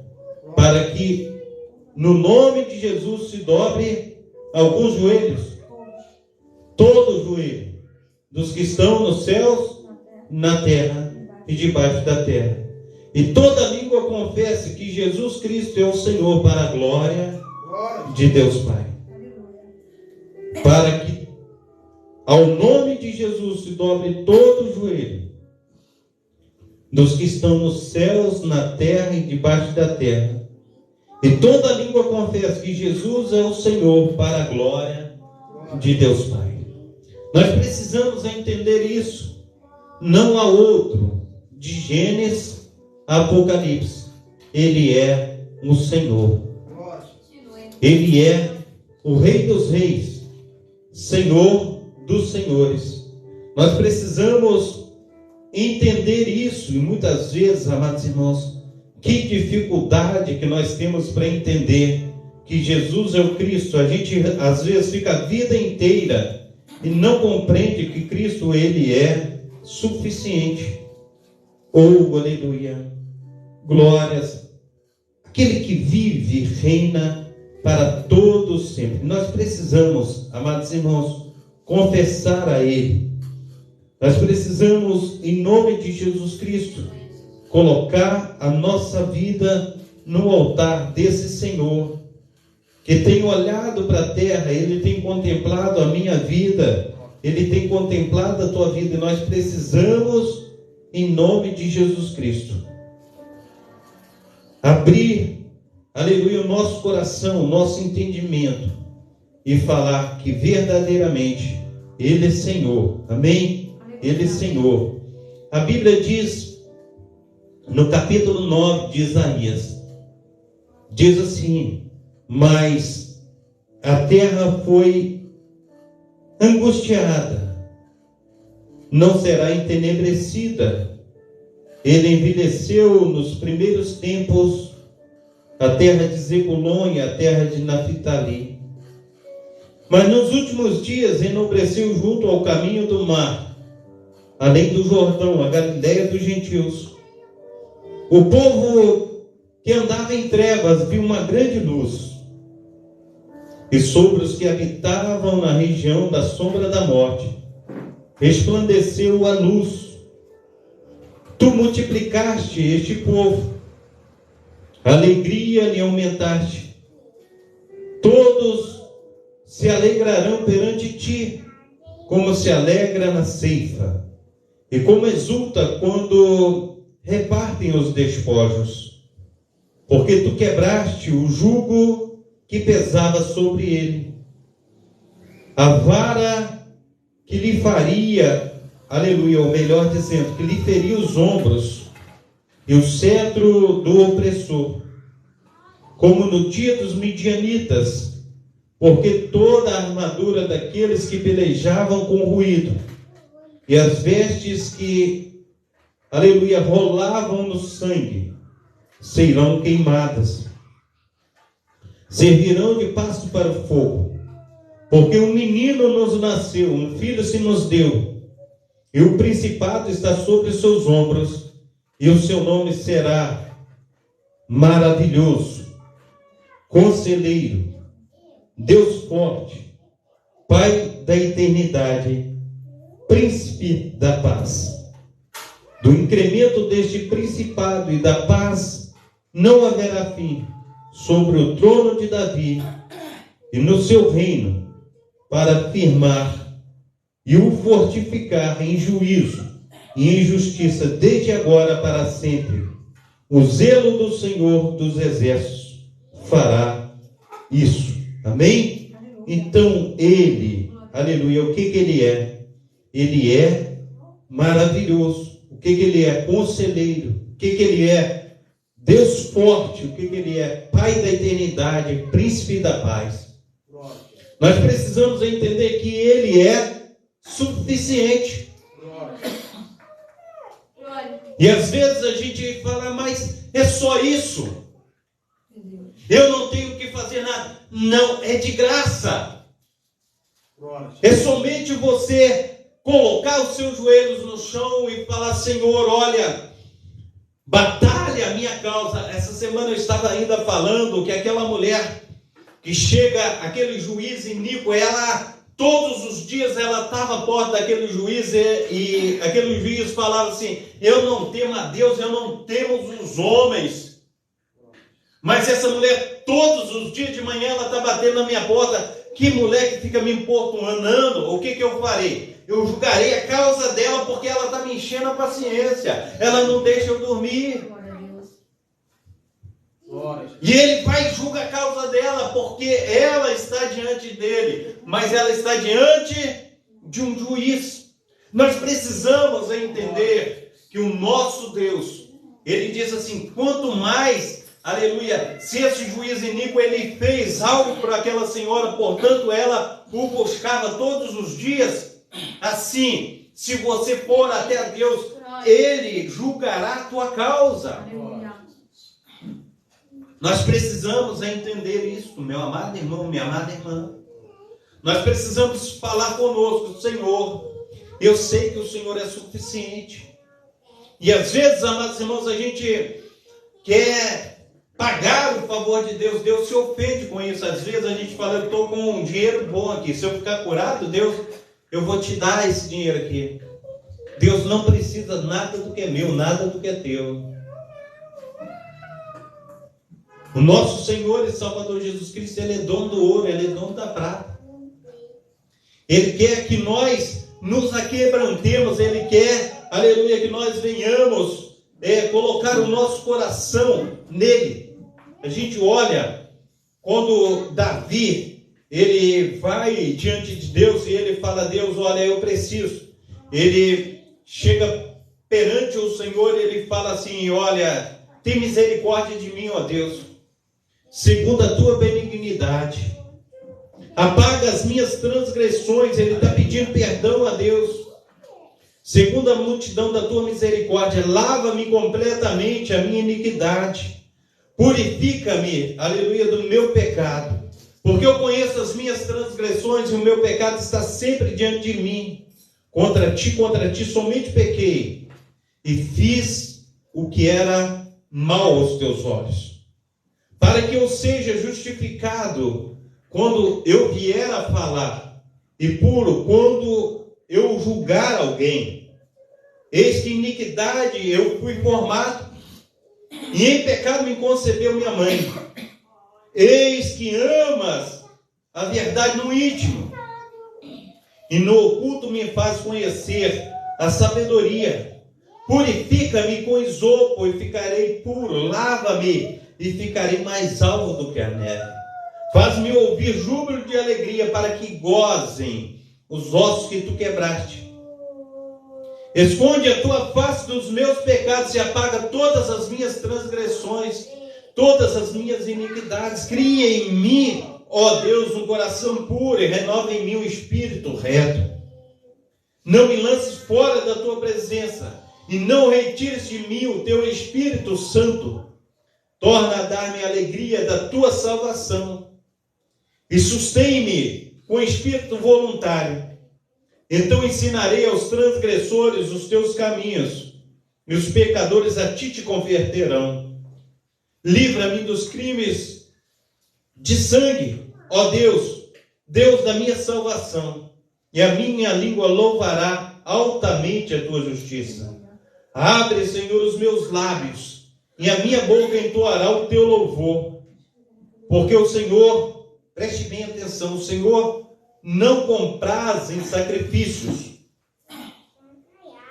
para que no nome de Jesus se dobre alguns joelhos, todo o joelho dos que estão nos céus, na terra e debaixo da terra, e toda língua confesse que Jesus Cristo é o Senhor, para a glória de Deus Pai. Para que ao nome de Jesus se dobre todo o joelho dos que estão nos céus, na terra e debaixo da terra, e toda língua confessa que Jesus é o Senhor, para a glória de Deus Pai. Nós precisamos entender isso. Não há outro, de Gênesis a Apocalipse. Ele é o Senhor. Ele é o Rei dos Reis, Senhor dos Senhores. Nós precisamos entender isso, e muitas vezes, amados irmãos, que dificuldade que nós temos para entender que Jesus é o Cristo. A gente às vezes fica a vida inteira e não compreende que Cristo, ele é suficiente. Oh, aleluia, glórias, aquele que vive e reina para todos sempre. Nós precisamos, amados irmãos, confessar a ele. Nós precisamos, em nome de Jesus Cristo, colocar a nossa vida no altar desse Senhor, que tem olhado para a terra, ele tem contemplado a minha vida, ele tem contemplado a tua vida, e nós precisamos, em nome de Jesus Cristo, abrir, aleluia, o nosso coração, o nosso entendimento, e falar que verdadeiramente Ele é Senhor, amém? Ele é Senhor. A Bíblia diz, no capítulo 9 de Isaías, diz assim: mas a terra foi angustiada, não será entenebrecida. Ele envelheceu nos primeiros tempos a terra de Zebulon e a terra de Naphtali. Mas nos últimos dias enobreceu junto ao caminho do mar, além do Jordão, a Galileia dos gentios. O povo que andava em trevas viu uma grande luz, e sobre os que habitavam na região da sombra da morte resplandeceu a luz. Tu multiplicaste este povo, a alegria lhe aumentaste. Todos se alegrarão perante ti, como se alegra na ceifa, e como exulta quando repartem os despojos. Porque tu quebraste o jugo que pesava sobre ele, a vara que lhe faria, aleluia, ou melhor dizendo, que lhe feria os ombros, e o cetro do opressor, como no dia dos midianitas, porque toda a armadura daqueles que pelejavam com ruído, e as vestes que, aleluia, rolavam no sangue, serão queimadas, servirão de pasto para o fogo, porque um menino nos nasceu, um filho se nos deu, e o principado está sobre os seus ombros, e o seu nome será Maravilhoso, Conselheiro, Deus Forte, Pai da Eternidade, Príncipe da Paz. Do incremento deste principado e da paz não haverá fim sobre o trono de Davi e no seu reino, para firmar e o fortificar em juízo e em justiça desde agora para sempre. O zelo do Senhor dos Exércitos fará isso. Amém? Então Ele, aleluia, o que Ele é? Ele é maravilhoso. O que Ele é? Conselheiro. O que Ele é? Deus forte. O que Ele é? Pai da eternidade, Príncipe da paz. Nós precisamos entender que Ele é suficiente. E às vezes a gente fala, mas é só isso? Eu não tenho que fazer nada. Não, é de graça. É somente você colocar os seus joelhos no chão e falar: Senhor, olha, batalha a minha causa. Essa semana eu estava ainda falando que aquela mulher que chega, aquele juiz iníquo, ela, todos os dias ela estava à porta daquele juiz e aquele juiz falava assim: eu não temo a Deus, eu não temo os homens. Mas essa mulher, todos os dias de manhã, ela está batendo na minha porta. Que mulher que fica me importunando, o que eu farei? Eu julgarei a causa dela, porque ela está me enchendo a paciência. Ela não deixa eu dormir. E ele vai e julga a causa dela, porque ela está diante dele, mas ela está diante de um juiz. Nós precisamos entender que o nosso Deus, ele diz assim: quanto mais, aleluia, se esse juiz iníquo ele fez algo para aquela senhora, portanto ela o buscava todos os dias, assim, se você for até Deus, ele julgará a tua causa. Nós precisamos entender isso, meu amado irmão, minha amada irmã. Nós precisamos falar conosco: Senhor, eu sei que o Senhor é suficiente. E às vezes, amados irmãos, a gente quer pagar o favor de Deus. Deus se ofende com isso. Às vezes a gente fala: eu estou com um dinheiro bom aqui, se eu ficar curado, Deus, eu vou te dar esse dinheiro aqui. Deus não precisa nada do que é meu, nada do que é teu. O nosso Senhor e Salvador Jesus Cristo, Ele é dono do ouro, Ele é dono da prata. Ele quer que nós nos aquebrantemos, Ele quer, aleluia, que nós venhamos colocar o nosso coração nele. A gente olha, quando Davi, ele vai diante de Deus e ele fala: Deus, olha, eu preciso. Ele chega perante o Senhor e ele fala assim: olha, tem misericórdia de mim, ó Deus, segundo a tua benignidade. Apaga as minhas transgressões. Ele está pedindo perdão a Deus. Segundo a multidão da tua misericórdia, lava-me completamente a minha iniquidade. Purifica-me, aleluia, do meu pecado. Porque eu conheço as minhas transgressões e o meu pecado está sempre diante de mim. Contra ti somente pequei e fiz o que era mal aos teus olhos. Para que eu seja justificado quando eu vier a falar, e puro quando eu julgar alguém. Eis que em iniquidade eu fui formado, e em pecado me concebeu minha mãe. Eis que amas a verdade no íntimo, e no oculto me faz conhecer a sabedoria. Purifica-me com esopo e ficarei puro. Lava-me e ficarei mais alvo do que a neve. Faz-me ouvir júbilo de alegria, para que gozem os ossos que tu quebraste. Esconde a tua face dos meus pecados e apaga todas as minhas transgressões, todas as minhas iniquidades. Cria em mim, ó Deus, um coração puro e renova em mim um espírito reto. Não me lances fora da tua presença e não retires de mim o teu Espírito Santo. Torna a dar-me a alegria da tua salvação e sustém-me com espírito voluntário. Então ensinarei aos transgressores os teus caminhos, e os pecadores a ti te converterão. Livra-me dos crimes de sangue, ó Deus, Deus da minha salvação, e a minha língua louvará altamente a tua justiça. Abre, Senhor, os meus lábios, e a minha boca entoará o teu louvor. Porque o Senhor, preste bem atenção, o Senhor não compraz em sacrifícios.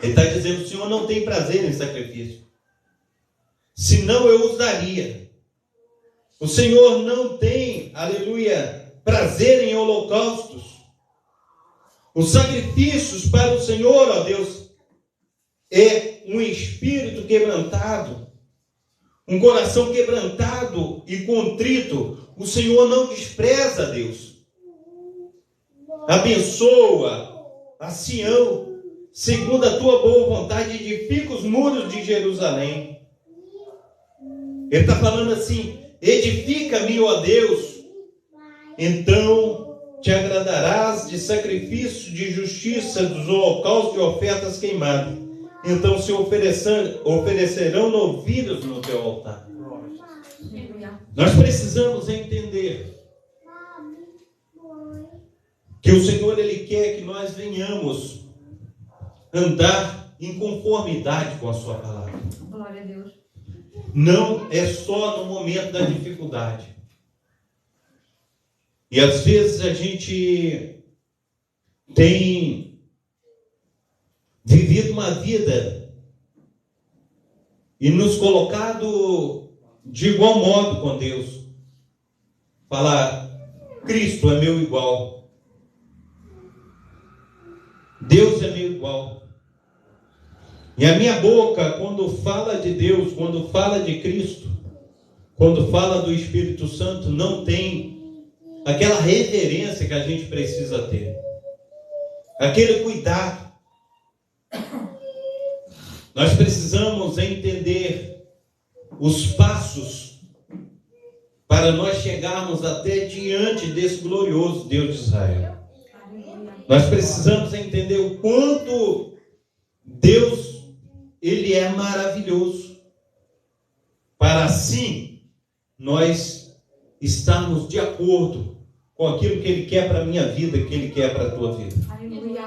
Ele está dizendo: o Senhor não tem prazer em sacrifício, senão eu os daria. O Senhor não tem, aleluia, prazer em holocaustos. Os sacrifícios para o Senhor, ó Deus, é um espírito quebrantado, um coração quebrantado e contrito. O Senhor não despreza, Deus. Abençoa a Sião, segundo a tua boa vontade, edifica os muros de Jerusalém. Ele está falando assim: edifica-me, ó Deus, então te agradarás de sacrifício de justiça, dos holocaustos e ofertas queimadas. Então se oferecerão novilhos no teu altar. Nós precisamos entender que o Senhor, Ele quer que nós venhamos andar em conformidade com a sua palavra. Glória a Deus. Não é só no momento da dificuldade. E às vezes a gente tem vivido uma vida e nos colocado de igual modo com Deus. Falar: Cristo é meu igual. Deus é meu igual. E a minha boca, quando fala de Deus, quando fala de Cristo, quando fala do Espírito Santo, não tem aquela reverência que a gente precisa ter, aquele cuidado. Nós precisamos entender os passos para nós chegarmos até diante desse glorioso Deus de Israel. Nós precisamos entender o quanto Deus, Ele é maravilhoso, para assim nós estarmos de acordo com aquilo que Ele quer para a minha vida, que Ele quer para a tua vida.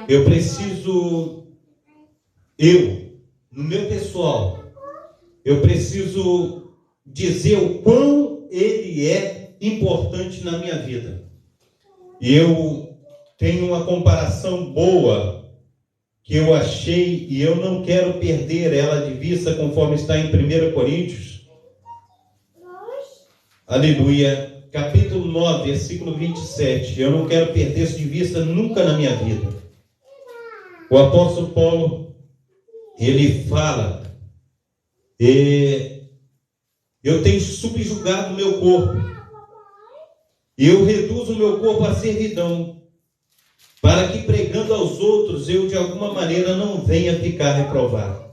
Eu preciso, no meu pessoal, eu preciso dizer o quão ele é importante na minha vida. E eu tenho uma comparação boa que eu achei e eu não quero perder ela de vista, conforme está em 1 Coríntios. Aleluia. Capítulo 9, versículo 27. Eu não quero perder isso de vista nunca na minha vida. O apóstolo Paulo, ele fala: eu tenho subjugado o meu corpo, e eu reduzo o meu corpo à servidão, para que pregando aos outros eu de alguma maneira não venha ficar reprovado.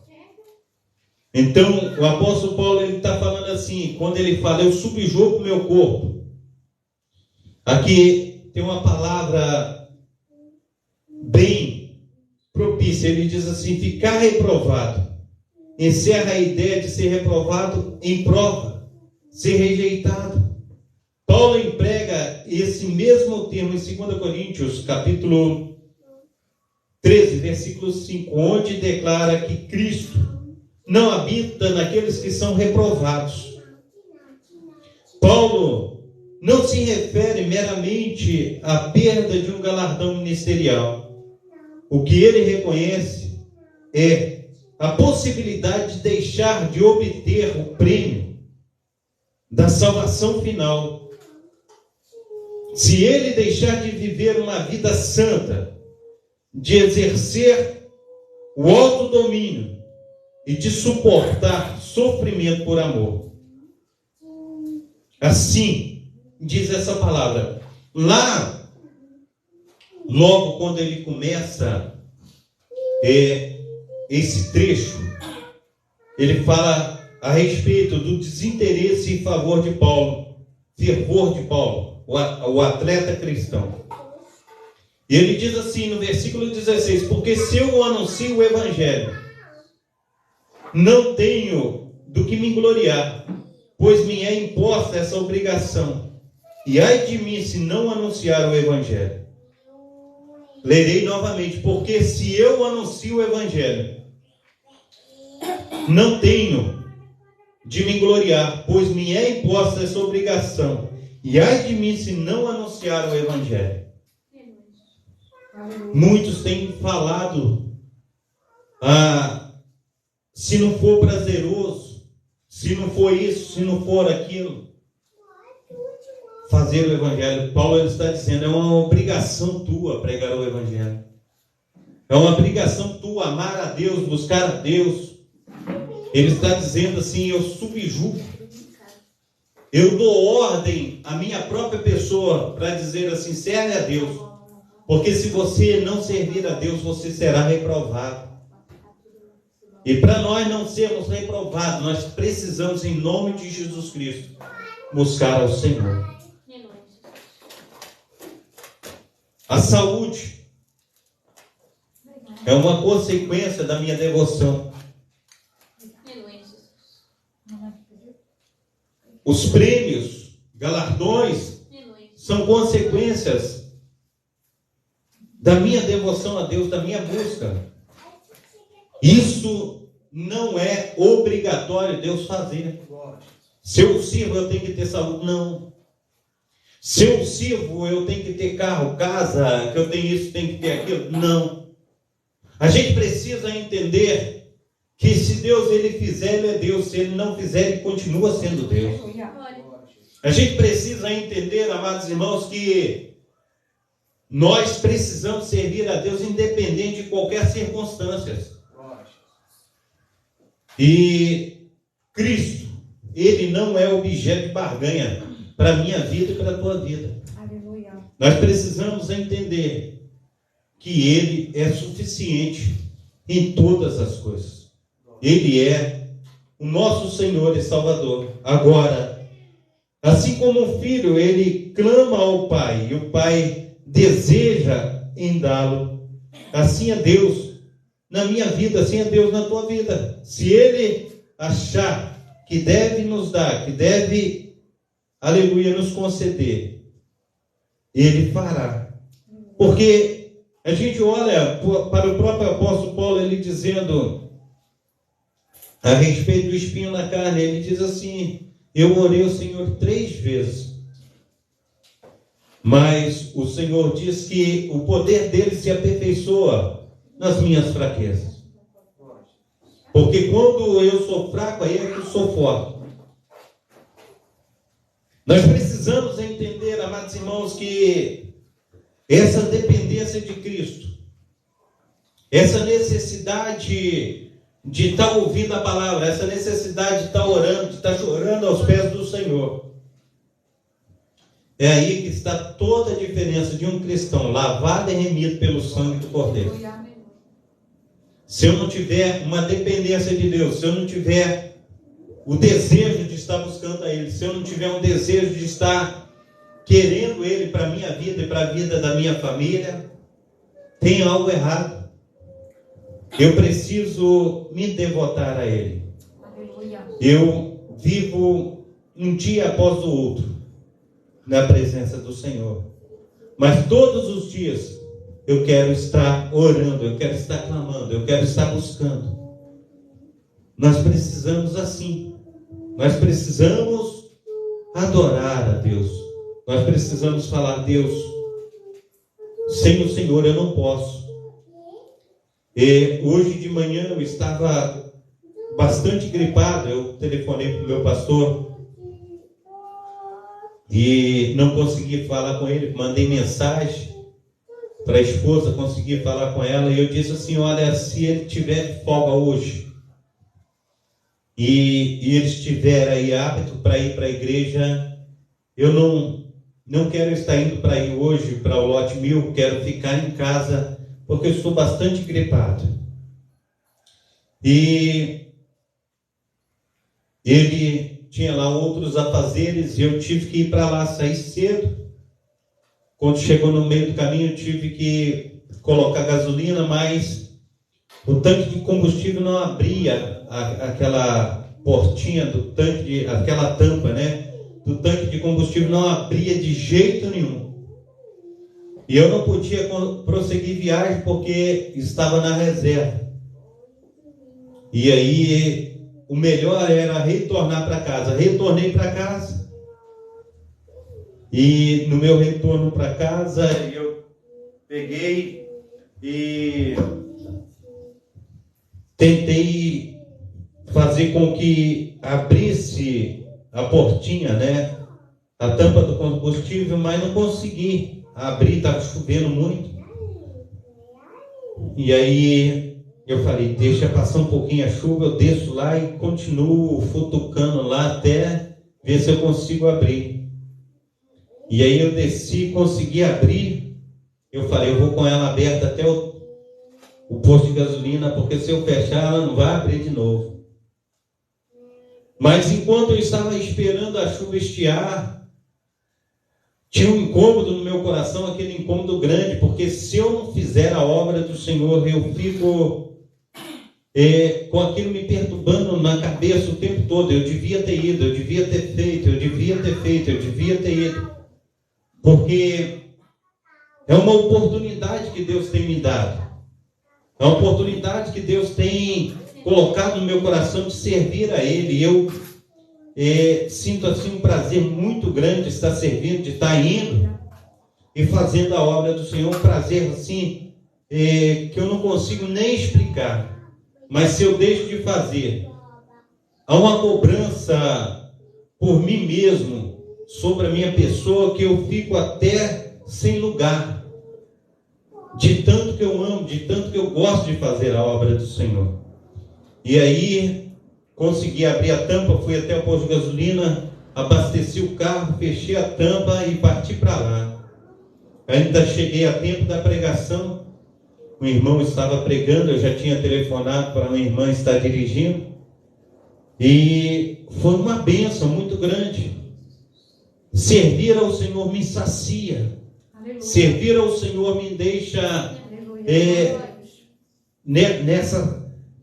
Então o apóstolo Paulo está falando assim, quando ele fala eu subjugo o meu corpo, aqui tem uma palavra bem propícia. Ele diz assim: ficar reprovado encerra a ideia de ser reprovado em prova, ser rejeitado. Paulo emprega esse mesmo termo em 2 Coríntios, capítulo 13, versículo 5, onde declara que Cristo não habita naqueles que são reprovados. Paulo não se refere meramente à perda de um galardão ministerial. O que ele reconhece é a possibilidade de deixar de obter o prêmio da salvação final. Se ele deixar de viver uma vida santa, de exercer o autodomínio e de suportar sofrimento por amor. Assim diz essa palavra. Lá, logo quando ele começa esse trecho, ele fala a respeito do desinteresse em favor de Paulo, fervor de Paulo, o atleta cristão. E ele diz assim no versículo 16: porque se eu anuncio o evangelho, não tenho do que me gloriar, pois me é imposta essa obrigação. E ai de mim se não anunciar o evangelho. Lerei novamente: porque se eu anuncio o evangelho, não tenho de me gloriar, pois me é imposta essa obrigação. E ai de mim se não anunciar o evangelho. Muitos têm falado: se não for prazeroso, se não for isso, se não for aquilo, fazer o evangelho. Paulo ele está dizendo: é uma obrigação tua pregar o evangelho. É uma obrigação tua amar a Deus, buscar a Deus. Ele está dizendo assim: eu subjugo, eu dou ordem à minha própria pessoa para dizer assim: serve a Deus. Porque se você não servir a Deus, você será reprovado. E para nós não sermos reprovados, nós precisamos, em nome de Jesus Cristo, buscar ao Senhor. A saúde é uma consequência da minha devoção. Os prêmios, galardões, são consequências da minha devoção a Deus, da minha busca. Isso não é obrigatório Deus fazer. Se eu sirvo, eu tenho que ter saúde? Não. Se eu sirvo, eu tenho que ter carro, casa, que eu tenho isso, tenho que ter aquilo? Não. A gente precisa entender que se Deus ele fizer, ele é Deus. Se ele não fizer, ele continua sendo Deus. A gente precisa entender, amados irmãos, que nós precisamos servir a Deus independente de qualquer circunstância. E Cristo, ele não é objeto de barganha para a minha vida e para a tua vida. Aleluia. Nós precisamos entender que ele é suficiente em todas as coisas. Ele é o nosso Senhor e Salvador. Agora, assim como um filho, ele clama ao Pai, e o Pai deseja em dá-lo. Assim é Deus na minha vida, assim é Deus na tua vida. Se ele achar que deve nos dar, que deve, aleluia, nos conceder, ele fará. Porque a gente olha para o próprio apóstolo Paulo, ele dizendo a respeito do espinho na carne, ele diz assim: Eu orei ao Senhor 3 vezes. Mas o Senhor diz que o poder dele se aperfeiçoa nas minhas fraquezas. Porque quando eu sou fraco, aí é que eu sou forte. Nós precisamos entender, amados irmãos, que essa dependência de Cristo, essa necessidade de estar ouvindo a palavra, essa necessidade de estar orando, de estar chorando aos pés do Senhor, é aí que está toda a diferença de um cristão lavado e remido pelo sangue do Cordeiro. Se eu não tiver uma dependência de Deus, se eu não tiver o desejo de estar buscando a Ele, se eu não tiver um desejo de estar querendo Ele para a minha vida e para a vida da minha família, tem algo errado. Eu preciso me devotar a Ele. Eu vivo um dia após o outro na presença do Senhor. Mas todos os dias eu quero estar orando, eu quero estar clamando, eu quero estar buscando. Nós precisamos assim. Nós precisamos adorar a Deus. Nós precisamos falar: Deus, sem o Senhor eu não posso. E hoje de manhã eu estava bastante gripado. Eu telefonei para o meu pastor e não consegui falar com ele. Mandei mensagem para a esposa, consegui falar com ela, e eu disse assim: olha, se ele tiver de folga hoje e ele estiver aí apto para ir para a igreja, eu não quero estar indo para ir hoje para o lote 1000, quero ficar em casa porque eu estou bastante gripado. E ele tinha lá outros afazeres e eu tive que ir para lá, sair cedo. Quando chegou no meio do caminho, eu tive que colocar gasolina, mas o tanque de combustível não abria aquela portinha do tanque, aquela tampa, né? Do tanque de combustível não abria de jeito nenhum. E eu não podia prosseguir viagem porque estava na reserva. E aí, o melhor era retornar para casa. Retornei para casa. E no meu retorno para casa, eu peguei e tentei fazer com que abrisse a portinha, né? A tampa do combustível, mas não consegui abrir, estava chovendo muito. E aí eu falei: deixa passar um pouquinho a chuva, eu desço lá e continuo futucando lá até ver se eu consigo abrir. E aí eu desci, consegui abrir. Eu falei: eu vou com ela aberta até o posto de gasolina, porque se eu fechar ela não vai abrir de novo. Mas enquanto eu estava esperando a chuva estiar, tinha um incômodo no meu coração, aquele incômodo grande, porque se eu não fizer a obra do Senhor, eu fico com aquilo me perturbando na cabeça o tempo todo. Eu devia ter ido, eu devia ter feito, eu devia ter feito, eu devia ter ido. Porque é uma oportunidade que Deus tem me dado. É uma oportunidade que Deus tem colocado no meu coração de servir a Ele. E eu sinto assim um prazer muito grande de estar servindo, de estar indo e fazendo a obra do Senhor. Um prazer assim que eu não consigo nem explicar. Mas se eu deixo de fazer, há uma cobrança por mim mesmo sobre a minha pessoa, que eu fico até sem lugar, de tanto que eu amo, de tanto que eu gosto de fazer a obra do Senhor. E aí consegui abrir a tampa, fui até o posto de gasolina, abasteci o carro, fechei a tampa e parti para lá. Ainda cheguei a tempo da pregação. O irmão estava pregando, eu já tinha telefonado para uma irmã estar dirigindo, e foi uma bênção muito grande. Servir ao Senhor me sacia. Aleluia. Servir ao Senhor me deixa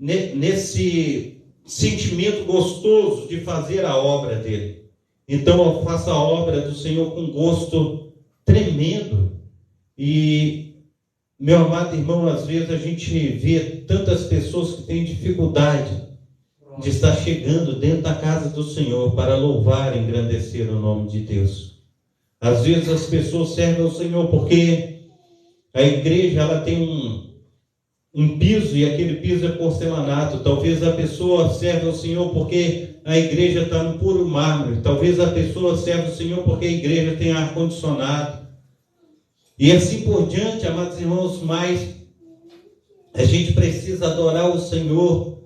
nesse sentimento gostoso de fazer a obra dele. Então eu faço a obra do Senhor com gosto tremendo. E, meu amado irmão, às vezes a gente vê tantas pessoas que têm dificuldade de estar chegando dentro da casa do Senhor para louvar e engrandecer o nome de Deus. Às vezes as pessoas servem ao Senhor porque a igreja ela tem um piso e aquele piso é porcelanato. Talvez a pessoa serve ao Senhor porque a igreja está no puro mármore. Talvez a pessoa serve ao Senhor porque a igreja tem ar-condicionado. E assim por diante, amados irmãos, mas a gente precisa adorar o Senhor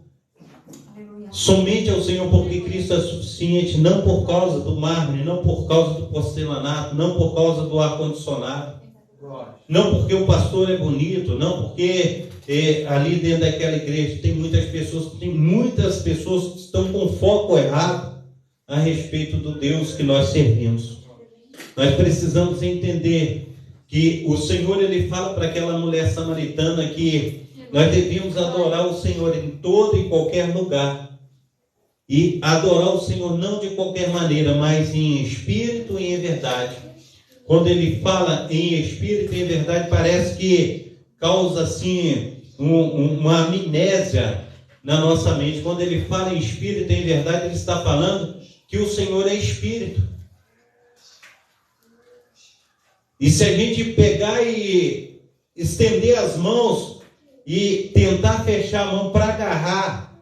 somente ao Senhor porque Cristo é suficiente, não por causa do mármore, não por causa do porcelanato, não por causa do ar-condicionado, não porque o pastor é bonito, não porque ali dentro daquela igreja tem muitas pessoas que estão com foco errado a respeito do Deus que nós servimos. Nós precisamos entender que o Senhor ele fala para aquela mulher samaritana que nós devíamos adorar o Senhor em todo e qualquer lugar. E adorar o Senhor não de qualquer maneira, mas em espírito e em verdade. Quando ele fala em espírito e em verdade, parece que causa assim uma amnésia na nossa mente. Quando ele fala em espírito e em verdade, ele está falando que o Senhor é espírito. E se a gente pegar e estender as mãos e tentar fechar a mão para agarrar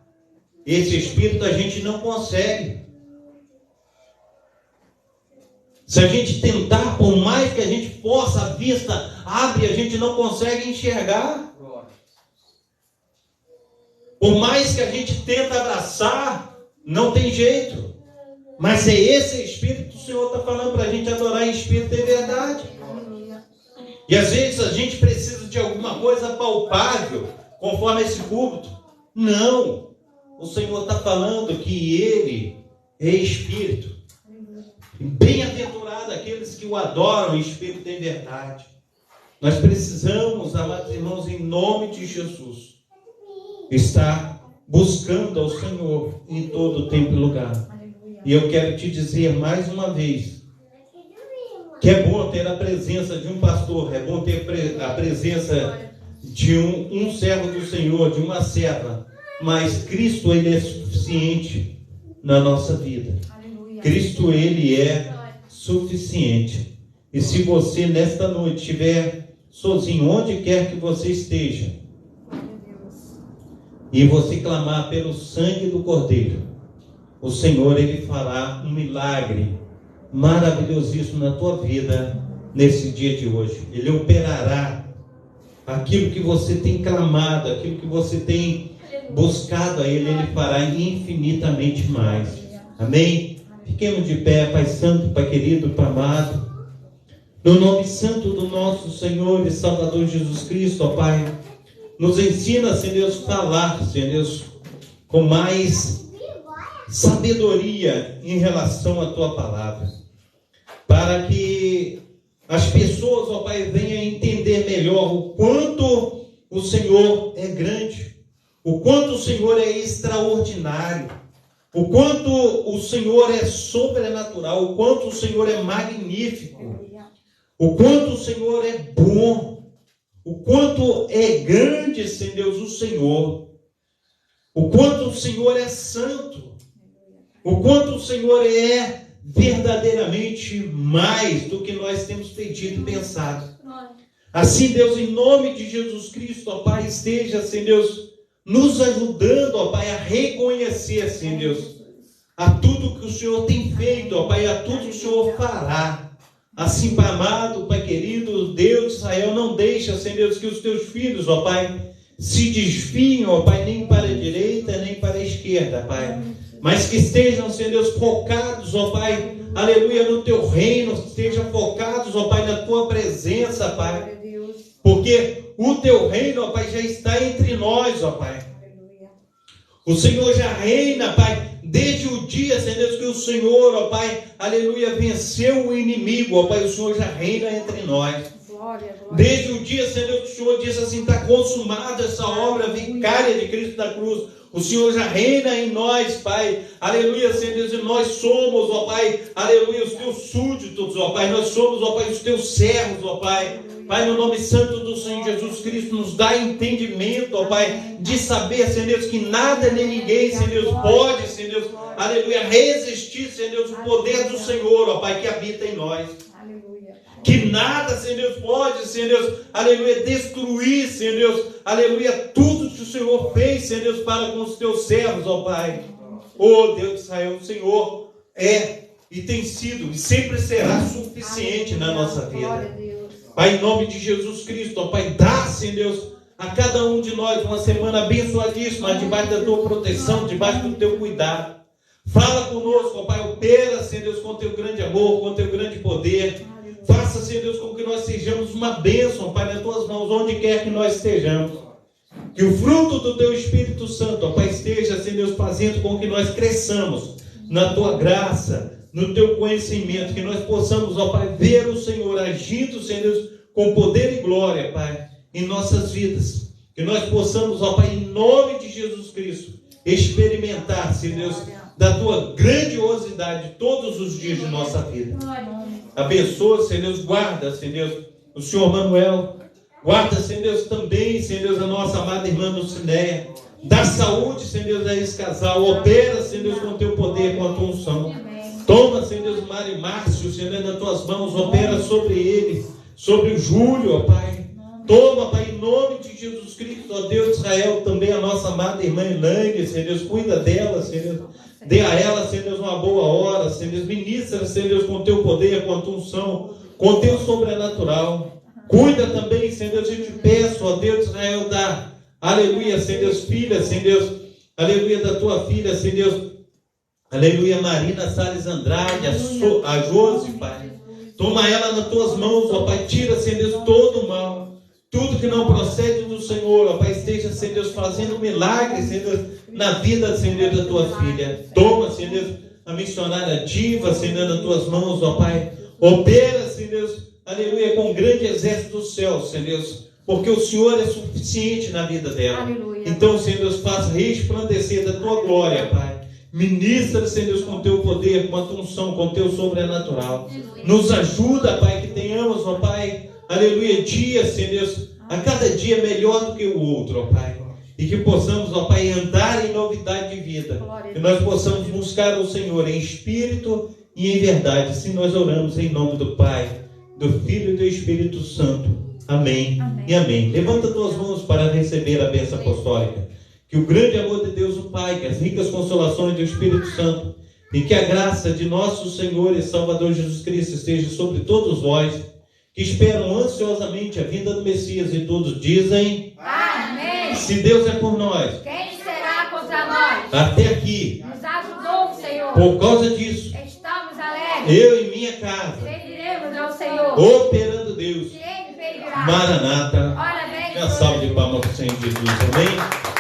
esse espírito, a gente não consegue. Se a gente tentar, por mais que a gente possa, a vista abre, a gente não consegue enxergar. Por mais que a gente tenta abraçar, não tem jeito. Mas é esse espírito que o Senhor está falando para a gente adorar em espírito e verdade. E às vezes a gente precisa de alguma coisa palpável, conforme esse culto. Não. O Senhor está falando que Ele é Espírito. Bem-aventurado aqueles que o adoram em Espírito e em verdade. Nós precisamos, amados irmãos, em nome de Jesus, estar buscando ao Senhor em todo tempo e lugar. E eu quero te dizer mais uma vez, que é bom ter a presença de um pastor, é bom ter a presença de um servo do Senhor, de uma serva, mas Cristo, Ele é suficiente na nossa vida. Aleluia. Cristo, Ele é suficiente. E se você nesta noite estiver sozinho, onde quer que você esteja, e você clamar pelo sangue do Cordeiro, o Senhor, Ele fará um milagre maravilhosíssimo na tua vida nesse dia de hoje. Ele operará aquilo que você tem clamado, aquilo que você tem buscado a Ele, Ele fará infinitamente mais. Amém? Fiquemos de pé, Pai Santo, Pai querido, Pai amado. No nome santo do nosso Senhor e Salvador Jesus Cristo, ó Pai, nos ensina, Senhor Deus, falar, Senhor Deus, com mais sabedoria em relação à Tua palavra, para que as pessoas, ó Pai, venham entender melhor o quanto o Senhor é grande, o quanto o Senhor é extraordinário, o quanto o Senhor é sobrenatural, o quanto o Senhor é magnífico, o quanto o Senhor é bom, o quanto é grande, Senhor Deus, o Senhor, o quanto o Senhor é santo, o quanto o Senhor é verdadeiramente mais do que nós temos pedido e pensado. Assim, Deus, em nome de Jesus Cristo, ó Pai, esteja, Senhor Deus, nos ajudando, ó Pai, a reconhecer, Senhor Deus, a tudo que o Senhor tem feito, ó Pai, a tudo que o Senhor fará. Assim, Pai amado, Pai querido, Deus de Israel, não deixa, Senhor Deus, que os teus filhos, ó Pai, se desviem, ó Pai, nem para a direita, nem para a esquerda, Pai, mas que estejam, Senhor Deus, focados, ó Pai, aleluia, no teu reino, estejam focados, ó Pai, na tua presença, Pai, porque o teu reino, ó Pai, já está entre nós, ó Pai. O Senhor já reina, Pai, desde o dia, Senhor Deus, que o Senhor, ó Pai, aleluia, venceu o inimigo, ó Pai, o Senhor já reina entre nós. Glória, glória. Desde o dia, Senhor, que o Senhor disse assim, está consumada essa obra vicária de Cristo na cruz. O Senhor já reina em nós, Pai. Aleluia, Senhor Deus, e nós somos, ó Pai, aleluia, os teus súditos, ó Pai. Nós somos, ó Pai, os teus servos, ó Pai. Pai, no nome santo do Senhor Jesus Cristo, nos dá entendimento, ó Pai, de saber, Senhor Deus, que nada nem ninguém, Senhor Deus, pode, Senhor Deus, aleluia, resistir, Senhor Deus, o poder do Senhor, ó Pai, que habita em nós. Que nada, Senhor Deus, pode, Senhor Deus, aleluia, destruir, Senhor Deus, aleluia, tudo que o Senhor fez, Senhor Deus, para com os teus servos, ó Pai. Ó Deus de Israel, o Senhor é e tem sido e sempre será suficiente na nossa vida. Pai, em nome de Jesus Cristo, ó Pai, dá, Senhor Deus, a cada um de nós uma semana abençoadíssima, debaixo da tua proteção, debaixo do teu cuidado. Fala conosco, ó Pai, opera, Senhor Deus, com teu grande amor, com teu grande poder. Faça, Senhor Deus, com que nós sejamos uma bênção, Pai, nas tuas mãos, onde quer que nós estejamos. Que o fruto do teu Espírito Santo, ó Pai, esteja, Senhor Deus, fazendo com que nós cresçamos na tua graça, no teu conhecimento, que nós possamos, ó Pai, ver o Senhor agindo, Senhor Deus, com poder e glória, Pai, em nossas vidas. Que nós possamos, ó Pai, em nome de Jesus Cristo, experimentar, Senhor Deus, da tua grandiosidade todos os dias de nossa vida. Abençoa, Senhor Deus, guarda, Senhor Deus, o Senhor Manuel. Guarda, Senhor Deus, também, Senhor Deus, a nossa amada irmã Dulcineia. Dá saúde, Senhor Deus, a esse casal. Opera, Senhor Deus, com teu poder, com a tua unção. Toma, Senhor Deus, Mário e Márcio, Senhor Deus, nas tuas mãos. Opera sobre ele, sobre o Júlio, ó Pai. Toma, Pai, em nome de Jesus Cristo, ó Deus de Israel, também a nossa amada irmã Elaine, Senhor Deus, cuida dela, Senhor Deus. Dê a ela, Senhor Deus, uma boa hora, Senhor Deus. Ministra, Senhor Deus, com teu poder, com a tua unção, com teu sobrenatural. Cuida também, Senhor Deus, eu te peço, ó Deus de Israel, da, aleluia, Senhor Deus, filha, Senhor Deus, aleluia, da tua filha, Senhor Deus, aleluia, Marina Salles Andrade, a Josi, Pai. Toma ela nas tuas mãos, ó Pai, tira, Senhor Deus, todo o mal. Tudo que não procede do Senhor, ó Pai, esteja, Senhor Deus, fazendo milagres, Senhor Deus, na vida, Senhor Deus, da tua filha. Toma, Senhor Deus, a missionária Diva, Senhor Deus, nas tuas mãos, ó Pai. Opera, Senhor Deus, aleluia, com um grande exército do céu, Senhor Deus, porque o Senhor é suficiente na vida dela. Aleluia. Então, Senhor Deus, faça resplandecer da tua glória, Pai. Ministra, Senhor Deus, com teu poder, com a tua unção, com teu sobrenatural. Nos ajuda, Pai, que tenhamos, ó Pai, aleluia, dia, Senhor Deus, a cada dia melhor do que o outro, ó Pai. E que possamos, ó Pai, andar em novidade de vida. Que nós possamos buscar o Senhor em espírito e em verdade. Assim nós oramos em nome do Pai, do Filho e do Espírito Santo. Amém, amém. E amém. Levanta tuas mãos para receber a bênção apostólica. Que o grande amor de Deus, o Pai, que as ricas consolações do Espírito Santo e que a graça de nosso Senhor e Salvador Jesus Cristo esteja sobre todos vós, que esperam ansiosamente a vinda do Messias, e todos dizem: amém. Se Deus é por nós, quem será contra nós? Até aqui nos ajudou o Senhor. Por causa disso, estamos alegres. Eu e minha casa serviremos ao Senhor. Operando Deus. E Ele pedirá. Maranata. Ora vem. Uma salva de palmas para o Senhor Jesus. Amém.